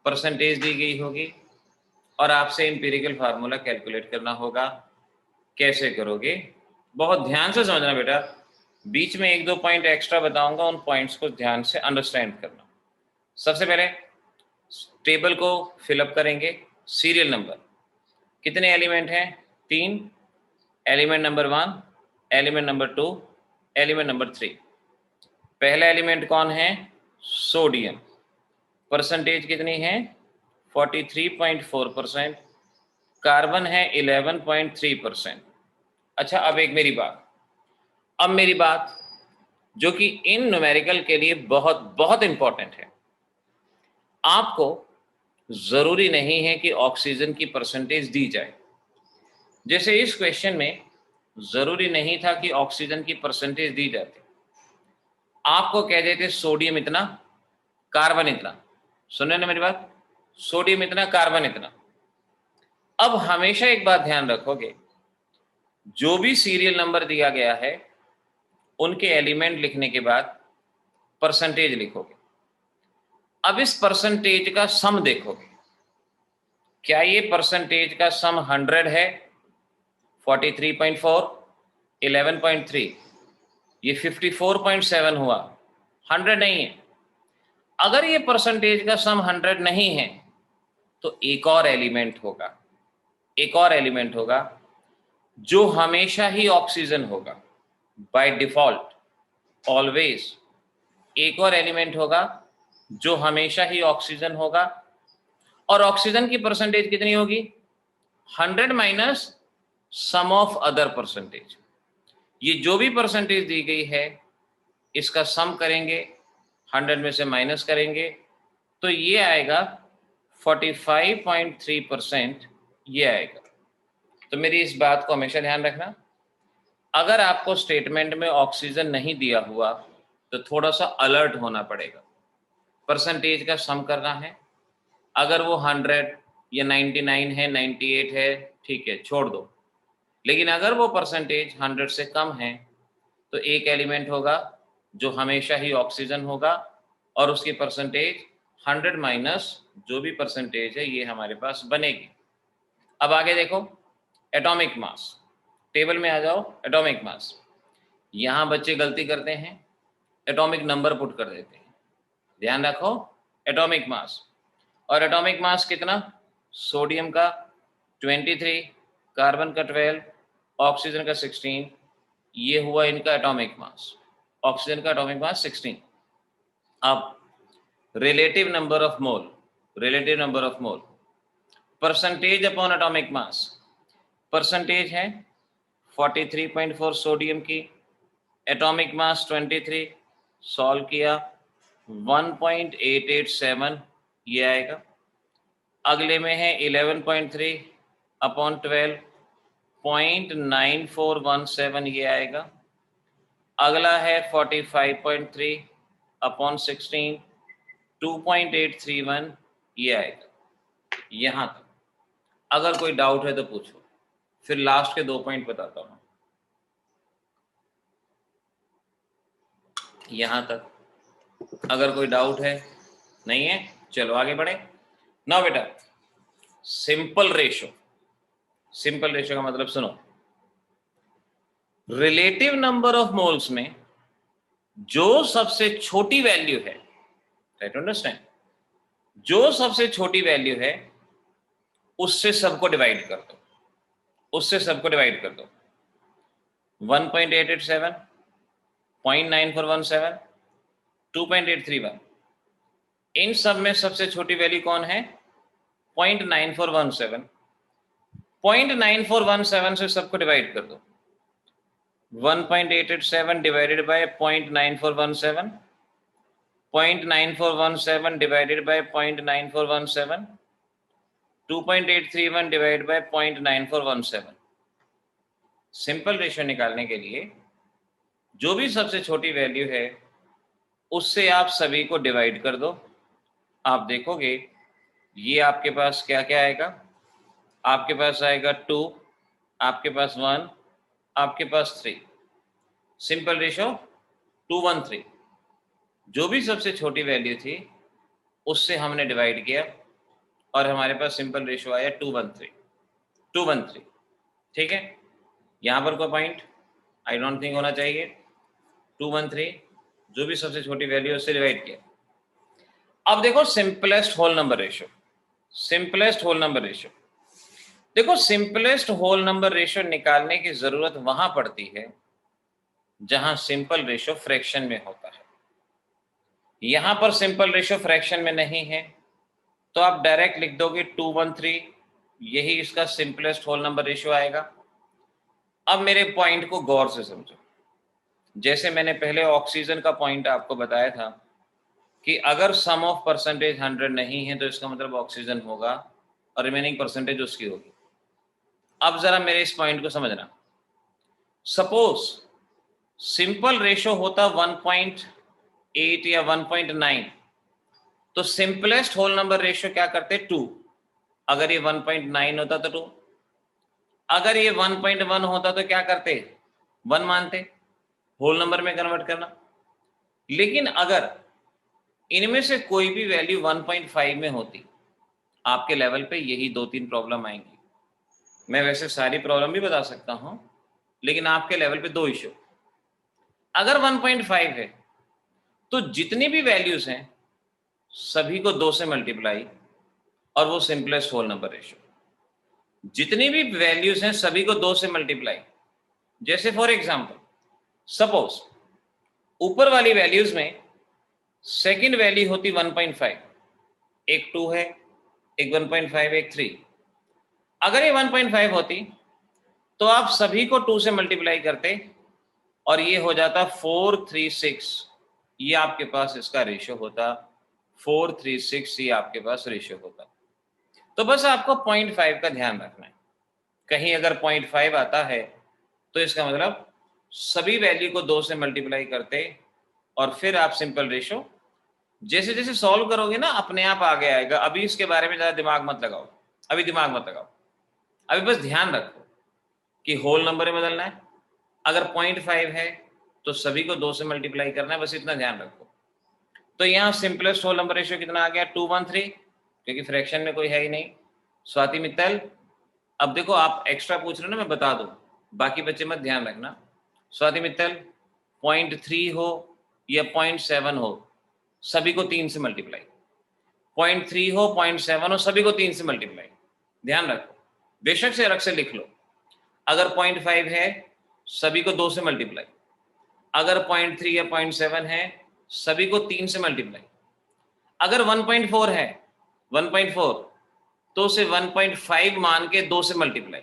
Speaker 1: परसेंटेज दी गई होगी और आपसे एम्पिरिकल फार्मूला कैलकुलेट करना होगा। कैसे करोगे? बहुत ध्यान से समझना बेटा, बीच में एक दो पॉइंट एक्स्ट्रा बताऊंगा, उन पॉइंट्स को ध्यान से अंडरस्टैंड करना। सबसे पहले टेबल को फिलअप करेंगे। सीरियल नंबर, कितने एलिमेंट हैं? 3। Element number 1, element number 2, element number 3। पहला एलिमेंट कौन है? सोडियम। परसेंटेज कितनी है? 43.4%। कार्बन है 11.3%। अच्छा, अब मेरी बात जो कि इन न्यूमेरिकल के लिए बहुत बहुत इंपॉर्टेंट है। आपको जरूरी नहीं है कि ऑक्सीजन की परसेंटेज दी जाए। जैसे इस क्वेश्चन में जरूरी नहीं था कि ऑक्सीजन की परसेंटेज दी जाती, आपको कह देते सोडियम इतना, कार्बन इतना। सुने ना मेरी बात, सोडियम इतना, कार्बन इतना। अब हमेशा एक बात ध्यान रखोगे, जो भी सीरियल नंबर दिया गया है उनके एलिमेंट लिखने के बाद परसेंटेज लिखोगे। अब इस परसेंटेज का सम देखोगे, क्या ये परसेंटेज का सम 100 है, 43.4, 11.3, ये 54.7 हुआ, 100 नहीं है। अगर ये परसेंटेज का सम 100 नहीं है तो एक और एलिमेंट होगा, एक और एलिमेंट होगा जो हमेशा ही ऑक्सीजन होगा, बाय डिफॉल्ट, ऑलवेज। एक और एलिमेंट होगा जो हमेशा ही ऑक्सीजन होगा, और ऑक्सीजन की परसेंटेज कितनी होगी? 100 minus sum of other percentage. ये जो भी परसेंटेज दी गई है इसका सम करेंगे, 100 में से माइनस करेंगे, तो ये आएगा 45.3%, ये आएगा। तो मेरी इस बात को हमेशा ध्यान रखना, अगर आपको स्टेटमेंट में ऑक्सीजन नहीं दिया हुआ तो थोड़ा सा अलर्ट होना पड़ेगा। परसेंटेज का सम करना है, अगर वो 100 या 99 है, 98 है, ठीक है, छोड़ दो। लेकिन अगर वो परसेंटेज 100 से कम है तो एक एलिमेंट होगा जो हमेशा ही ऑक्सीजन होगा, और उसकी परसेंटेज 100 माइनस जो भी परसेंटेज है ये हमारे पास बनेगी। अब आगे देखो, एटॉमिक मास, टेबल में आ जाओ। एटॉमिक मास, यहाँ बच्चे गलती करते हैं, एटॉमिक नंबर पुट कर देते हैं। ध्यान रखो, एटॉमिक मास, और एटॉमिक मास कितना? सोडियम का 23, कार्बन का 12, ऑक्सीजन का 16, ये हुआ इनका एटॉमिक मास। ऑक्सीजन का एटॉमिक मास 16। अब relative number of mole, relative number of mole, percentage upon atomic mass. Percentage है 43.4 सोडियम की, एटॉमिक मास 23, सॉल्व किया 1.887, ये आएगा। अगले में है 11.3 अपॉन 12, 0.9417, ये आएगा। अगला है 45.3 अपॉन 16, 2.831, ये आएगा। यहाँ तक अगर कोई डाउट है तो पूछो, फिर लास्ट के 2 पॉइंट बताता हूँ। यहाँ तक अगर कोई डाउट है, नहीं है, चलो आगे बढ़े। ना बेटा, सिंपल रेशो, सिंपल रेशो का मतलब सुनो, रिलेटिव नंबर ऑफ मोल्स में जो सबसे छोटी वैल्यू है, राइट, अंडरस्टैंड, जो सबसे छोटी वैल्यू है उससे सबको डिवाइड कर दो, उससे सबको डिवाइड कर दो। 1.887, 0.9417, 2.831, इन सब में सबसे छोटी वैल्यू कौन है? 0.9417। 0.9417 से सबको डिवाइड कर दो। 1.887 divided by 0.9417, 0.9417 divided by 0.9417, 2.831 divided by 0.9417। Simple ratio निकालने के लिए जो भी सबसे छोटी वैल्यू है उससे आप सभी को डिवाइड कर दो। आप देखोगे ये आपके पास क्या क्या आएगा, आपके पास आएगा 2, आपके पास 1, आपके पास 3। सिंपल रेशियो 213, जो भी सबसे छोटी वैल्यू थी उससे हमने डिवाइड किया और हमारे पास सिंपल रेशियो आया 213, 213। ठीक है, यहाँ पर कोई पॉइंट आई डोंट थिंक होना चाहिए। 213, जो भी सबसे छोटी वैल्यू उससे डिवाइड किया। अब देखो simplest whole number ratio, simplest whole number ratio. देखो सिंपलेस्ट होल नंबर रेशियो निकालने की जरूरत वहां पड़ती है जहां सिंपल रेशियो फ्रैक्शन में होता है। यहां पर सिंपल रेशियो फ्रैक्शन में नहीं है तो आप डायरेक्ट लिख दोगे 213, यही इसका सिंपलेस्ट होल नंबर रेशियो आएगा। अब मेरे पॉइंट को गौर से समझो, जैसे मैंने पहले ऑक्सीजन का पॉइंट आपको बताया था कि अगर सम ऑफ परसेंटेज 100 नहीं है तो इसका मतलब ऑक्सीजन होगा और रिमेनिंग परसेंटेज उसकी होगी। अब जरा मेरे इस पॉइंट को समझना। सपोज सिंपल रेशो होता 1.8 या 1.9, तो सिंपलेस्ट होल नंबर रेशो क्या करते? 2। अगर ये 1.9 होता तो 2, अगर ये 1.1 होता तो क्या करते? 1 मानते, होल नंबर में कन्वर्ट करना। लेकिन अगर इनमें से कोई भी वैल्यू 1.5 में होती, आपके लेवल पे यही 2-3 प्रॉब्लम आएंगी। मैं वैसे सारी प्रॉब्लम भी बता सकता हूं, लेकिन आपके लेवल पे 2 इश्यू। अगर 1.5 है तो जितनी भी वैल्यूज हैं सभी को 2 से मल्टीप्लाई, और वो सिंपलेस्ट होल नंबर रेशियो। जितनी भी वैल्यूज हैं सभी को 2 से मल्टीप्लाई। जैसे फॉर एग्जांपल, सपोज ऊपर वाली वैल्यूज में सेकंड वैल्यू होती 1.5, एक 2 है, एक 1.5, एक 3। अगर ये 1.5 होती तो आप सभी को 2 से मल्टीप्लाई करते और ये हो जाता 436। ये आपके पास इसका रेशियो होता 436, ये आपके पास रेशियो होता। तो बस आपको 0.5 का ध्यान रखना है। कहीं अगर 0.5 आता है तो इसका मतलब सभी वैल्यू को 2 से मल्टीप्लाई करते और फिर आप सिंपल रेशियो जैसे जैसे सॉल्व करोगे ना अपने आप आगे आएगा। अभी इसके बारे में ज़्यादा दिमाग मत लगाओ, अभी दिमाग मत लगाओ। अभी बस ध्यान रखो कि होल नंबर में बदलना है। अगर 0.5 है तो सभी को 2 से मल्टीप्लाई करना है, बस इतना ध्यान रखो। तो यहाँ सिंपलेस्ट होल नंबर रेशियो कितना आ गया? 213, क्योंकि फ्रैक्शन में कोई है ही नहीं। स्वाति मित्तल, अब देखो आप एक्स्ट्रा पूछ रहे हो ना, मैं बता दूं, बाकी बच्चे मत ध्यान रखना। स्वाति मित्तल 0.3 हो या 0.7 हो, सभी को 3 से मल्टीप्लाई। 0.3 हो, 0.7 हो, सभी को 3 से मल्टीप्लाई। ध्यान रखो, बेशक से अलग से लिख लो। अगर 0.5 है सभी को 2 से मल्टीप्लाई, अगर 0.3 या 0.7 है सभी को 3 से मल्टीप्लाई, अगर 1.4 है 1.4 तो उसे 1.5 मान के 2 से मल्टीप्लाई।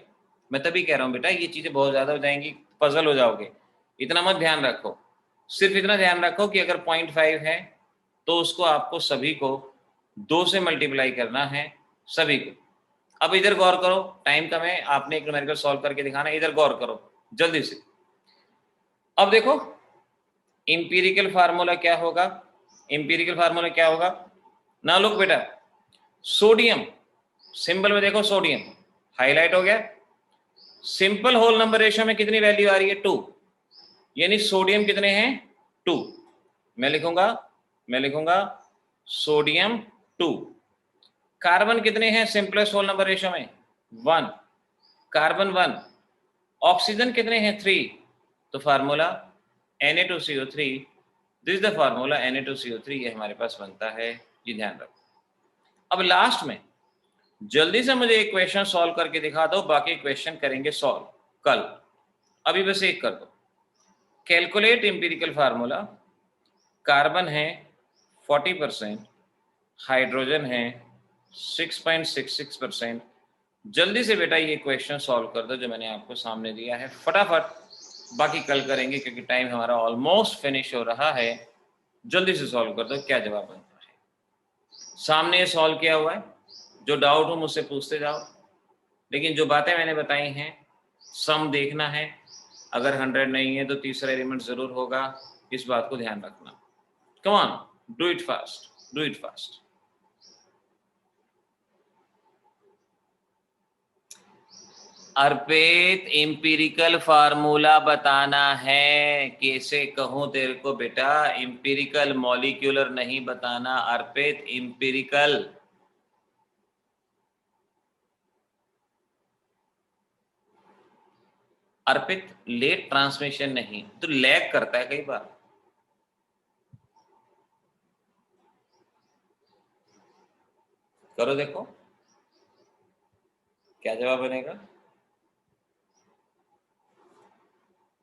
Speaker 1: मैं तभी कह रहा हूं बेटा ये चीजें बहुत ज्यादा हो जाएंगी, पजल हो जाओगे। इतना मत ध्यान रखो, सिर्फ इतना ध्यान रखो कि अगर 0.5 है तो उसको आपको सभी को 2 से मल्टीप्लाई करना है, सभी को। अब इधर गौर करो, टाइम कम है, आपने एक न्यूमेरिकल सॉल्व करके दिखाना, इधर गौर करो जल्दी से। अब देखो इंपीरिकल फार्मूला क्या होगा, इंपीरिकल फार्मूला क्या होगा ना। लुक बेटा, सोडियम सिंबल में देखो, सोडियम हाईलाइट हो गया। सिंपल होल नंबर रेशियो में कितनी वैल्यू आ रही है? 2, यानी सोडियम कितने हैं? 2। मैं लिखूंगा सोडियम 2। कार्बन कितने हैं सिंपलेस्ट होल नंबर रेशियो में? 1, कार्बन 1। ऑक्सीजन कितने हैं? 3। तो formula Na2CO3, this the formula Na2CO3, ये हमारे पास बनता है, ये ध्यान रखो। अब लास्ट में जल्दी से मुझे एक क्वेश्चन सॉल्व करके दिखा दो, बाकी क्वेश्चन करेंगे सॉल्व कल। अभी बस एक कर दो। कैलकुलेट इंपीरिकल फार्मूला, कार्बन है 40%, हाइड्रोजन है 6.66%। जल्दी से बेटा ये क्वेश्चन सॉल्व कर दो जो मैंने आपको सामने दिया है, फटाफट। बाकी कल करेंगे क्योंकि टाइम हमारा ऑलमोस्ट फिनिश हो रहा है। जल्दी से सॉल्व कर दो, क्या जवाब बनता है। सामने ये सॉल्व किया हुआ है, जो डाउट हो मुझसे पूछते जाओ, लेकिन जो बातें मैंने बताई हैं सम देखना है। अगर 100 नहीं है तो तीसरा एलिमेंट जरूर होगा, इस बात को ध्यान रखना। Come on, do it fast, do it fast. Arpit empirical formula बताना है। कैसे कहूं तेरे को बेटा, एम्पिरिकल, मॉलिक्यूलर नहीं बताना। अर्पित एम्पिरिकल। अर्पित लेट ट्रांसमिशन नहीं तो लैग करता है कई बार। करो देखो क्या जवाब बनेगा।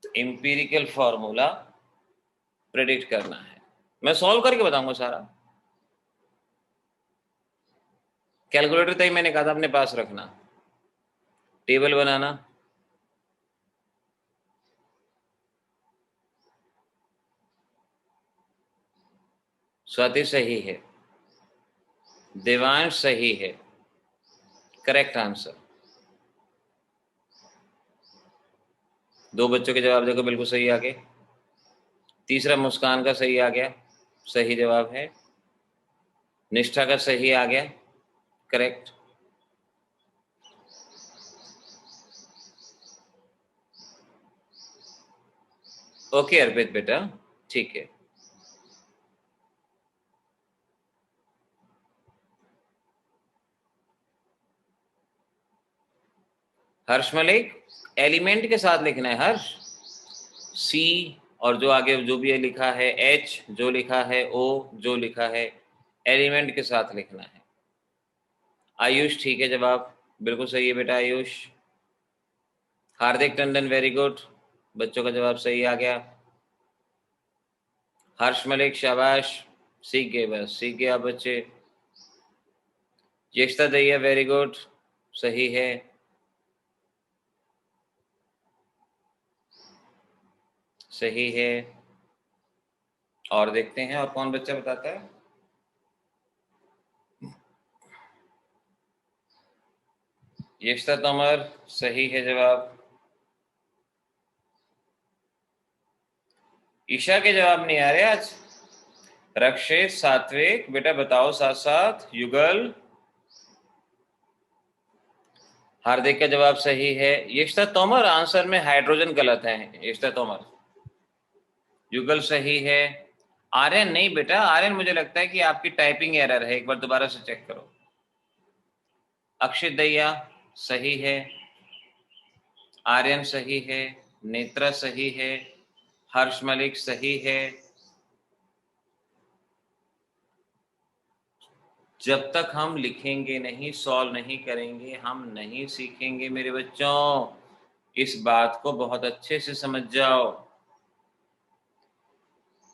Speaker 1: एम्पिरिकल फॉर्मूला प्रेडिक्ट करना है, मैं सॉल्व करके बताऊंगा सारा। कैलकुलेटर तक मैंने कहा था अपने पास रखना, टेबल बनाना। स्वाति सही है, देवांश सही है, करेक्ट आंसर। 2 बच्चों के जवाब देखो बिल्कुल सही आ गए। तीसरा मुस्कान का सही आ गया, सही जवाब है। निष्ठा का सही आ गया, करेक्ट। ओके अर्पित बेटा, ठीक है। हर्ष मलिक, एलिमेंट के साथ लिखना है हर्ष। सी और जो आगे जो भी लिखा है, एच जो लिखा है, ओ जो लिखा है, एलिमेंट के साथ लिखना है। आयुष ठीक है, जवाब बिल्कुल सही है बेटा आयुष। हार्दिक टंडन वेरी गुड, बच्चों का जवाब सही आ गया। हर्ष मलिक शाबाश, सीख गए, बस सीख गए आप बच्चे। यशता दैया वेरी गुड, सही है। सही है। और देखते हैं और कौन बच्चा बताता है। यशता तोमर सही है जवाब। ईशा के जवाब नहीं आ रहे आज। रक्षित, सात्विक बेटा बताओ साथ साथ। युगल, हार्दिक का जवाब सही है। यशता तोमर आंसर में हाइड्रोजन गलत है, यशता तोमर। युगल सही है। आर्यन नहीं बेटा, आर्यन मुझे लगता है कि आपकी टाइपिंग एरर है, एक बार दोबारा से चेक करो। अक्षित दैया सही है, आर्यन सही है, नेत्रा सही है, हर्ष मलिक सही है। जब तक हम लिखेंगे नहीं, सॉल्व नहीं करेंगे, हम नहीं सीखेंगे मेरे बच्चों। इस बात को बहुत अच्छे से समझ जाओ।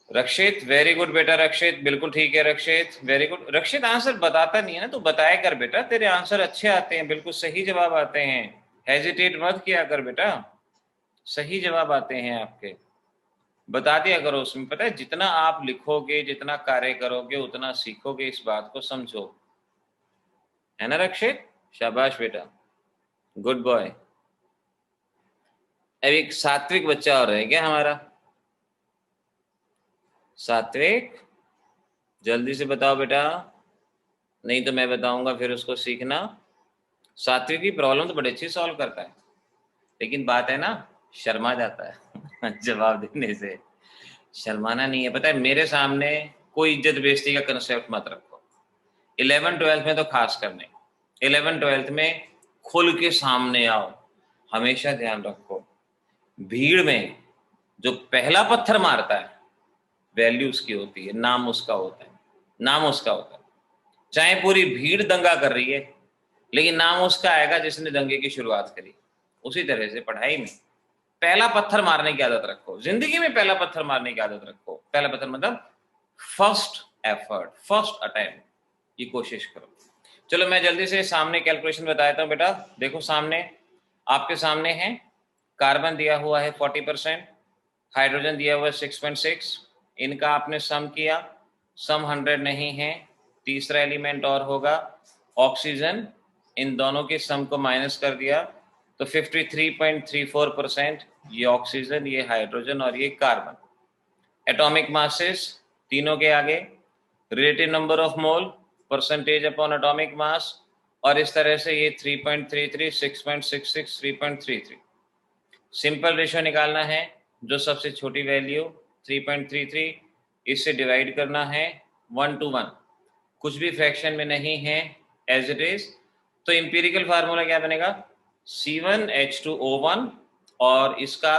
Speaker 1: रक्षित वेरी गुड बेटा, रक्षित बिल्कुल ठीक है, रक्षित वेरी गुड। रक्षित आंसर बताता नहीं है ना, तो बताया कर बेटा, तेरे आंसर अच्छे आते हैं, बिल्कुल सही जवाब आते हैं। हेजिटेट मत किया कर बेटा, सही जवाब आते हैं आपके। बता दिया करो उसमें, पता है जितना आप लिखोगे, जितना कार्य करोगे, उतना सीखोगे, इस बात को समझो, है ना रक्षित। शाबाश बेटा, गुड बॉय। अब एक सात्विक बच्चा और रह गया हमारा। सात्विक जल्दी से बताओ बेटा, नहीं तो मैं बताऊंगा फिर उसको सीखना। सात्विक की प्रॉब्लम तो बड़ी अच्छी सॉल्व करता है, लेकिन बात है ना, शर्मा जाता है जवाब देने से। शर्माना नहीं है, पता है मेरे सामने कोई इज्जत बेइज्जती का कंसेप्ट मत रखो। 11th-12th में तो खास करने, 11th-12th में खुल के सामने आओ। हमेशा ध्यान रखो, भीड़ में जो पहला पत्थर मारता है वैल्यू उसकी होती है, नाम उसका होता है, नाम उसका होता है। चाहे पूरी भीड़ दंगा कर रही है, लेकिन नाम उसका आएगा जिसने दंगे की शुरुआत करी। उसी तरह से पढ़ाई में पहला पत्थर मारने की आदत रखो, जिंदगी में पहला पत्थर मारने की आदत रखो। पहला पत्थर मतलब फर्स्ट एफर्ट, फर्स्ट अटेम्प्ट, ये कोशिश करो। चलो मैं जल्दी से सामने कैलकुलेशन बता देता हूँ बेटा। देखो सामने, आपके सामने है कार्बन दिया हुआ है 40%, हाइड्रोजन दिया हुआ है 6.6। इनका आपने सम किया, सम 100 नहीं है, तीसरा एलिमेंट और होगा ऑक्सीजन। इन दोनों के सम को माइनस कर दिया तो 53.34%, ये ऑक्सीजन, ये हाइड्रोजन और ये कार्बन। एटॉमिक मासेस तीनों के आगे, relative number of mole, percentage upon atomic mass, और इस तरह से ये 3.33, 6.66, 3.33। सिंपल रेशियो निकालना है, जो सबसे छोटी वैल्यू 3.33, इससे डिवाइड करना है 1:1। कुछ भी फ्रैक्शन में नहीं है, एज इट इज। तो इंपीरिकल फार्मूला क्या बनेगा, C1H2O1। और इसका,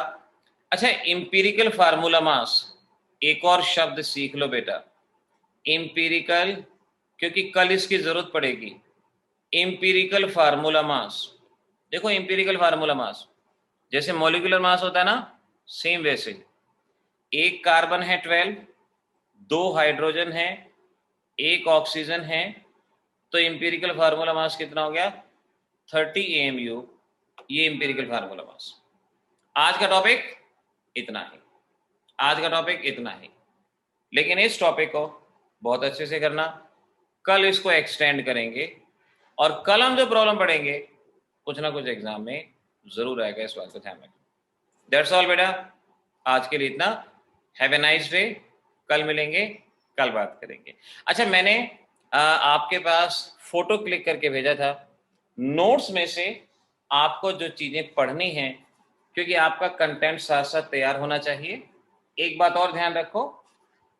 Speaker 1: अच्छा इंपीरिकल फार्मूला मास, एक और शब्द सीख लो बेटा, इंपीरिकल, क्योंकि कल इसकी जरूरत पड़ेगी। इंपीरिकल फार्मूला मास, देखो इंपीरिकल फार्मूला मास जैसे मॉलिक्यूलर मास होता है ना, सेम वैसे। एक कार्बन है 12, 2 हाइड्रोजन है, 1 ऑक्सीजन है, तो इंपीरिकल फार्मूला मास कितना हो गया, 30 AMU। ये इंपीरिकल फार्मूला मास। आज का टॉपिक इतना ही, आज का टॉपिक इतना ही। लेकिन इस टॉपिक को बहुत अच्छे से करना। कल इसको एक्सटेंड करेंगे और कल हम जो प्रॉब्लम पढ़ेंगे कुछ ना कुछ एग्जाम में जरूर आएगा, इस बात को ध्यान रखें। दैट्स ऑल बेटा, आज के लिए इतना। Have a nice day. कल मिलेंगे, कल बात करेंगे। अच्छा, मैंने आपके पास फोटो क्लिक करके भेजा था नोट्स में से, आपको जो चीजें पढ़नी हैं, क्योंकि आपका कंटेंट साथ साथ तैयार होना चाहिए। एक बात और ध्यान रखो,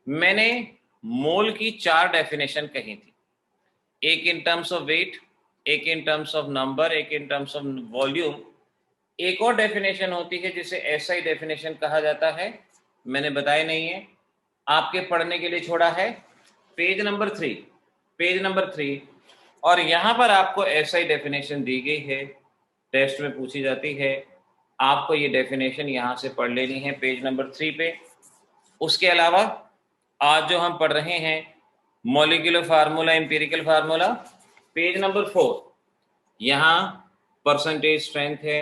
Speaker 1: मैंने मोल की 4 डेफिनेशन कही थी, एक इन टर्म्स ऑफ वेट, एक इन टर्म्स ऑफ नंबर, एक इन टर्म्स ऑफ वॉल्यूम, एक और डेफिनेशन होती है जिसे एसआई डेफिनेशन कहा जाता है, मैंने बताया नहीं है, आपके पढ़ने के लिए छोड़ा है पेज नंबर 3, पेज नंबर 3। और यहां पर आपको एसआई डेफिनेशन दी गई है, टेस्ट में पूछी जाती है, आपको ये डेफिनेशन यहां से पढ़ लेनी है पेज नंबर 3 पे। उसके अलावा आज जो हम पढ़ रहे हैं molecular formula, empirical formula, page number 4, यहाँ परसेंटेज स्ट्रेंथ है,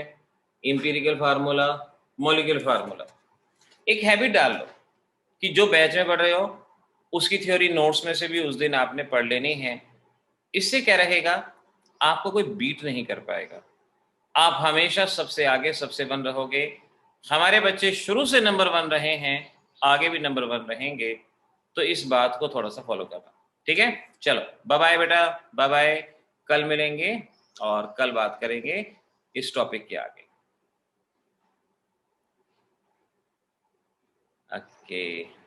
Speaker 1: एम्पिरिकल फार्मूला, मॉलिक्यूलर फार्मूला। एक हैबिट डाल लो कि जो बैच में पढ़ रहे हो उसकी थ्योरी नोट्स में से भी उस दिन आपने पढ़ लेनी है। इससे क्या रहेगा, आपको कोई बीट नहीं कर पाएगा, आप हमेशा सबसे आगे सबसे 1 रहोगे। हमारे बच्चे शुरू से नंबर 1 रहे हैं, आगे भी नंबर 1 रहेंगे, तो इस बात को थोड़ा सा फॉलो करना, ठीक है। चलो बाय बाय बेटा, बाय बाय। कल मिलेंगे और कल बात करेंगे इस टॉपिक के आगे। ओके।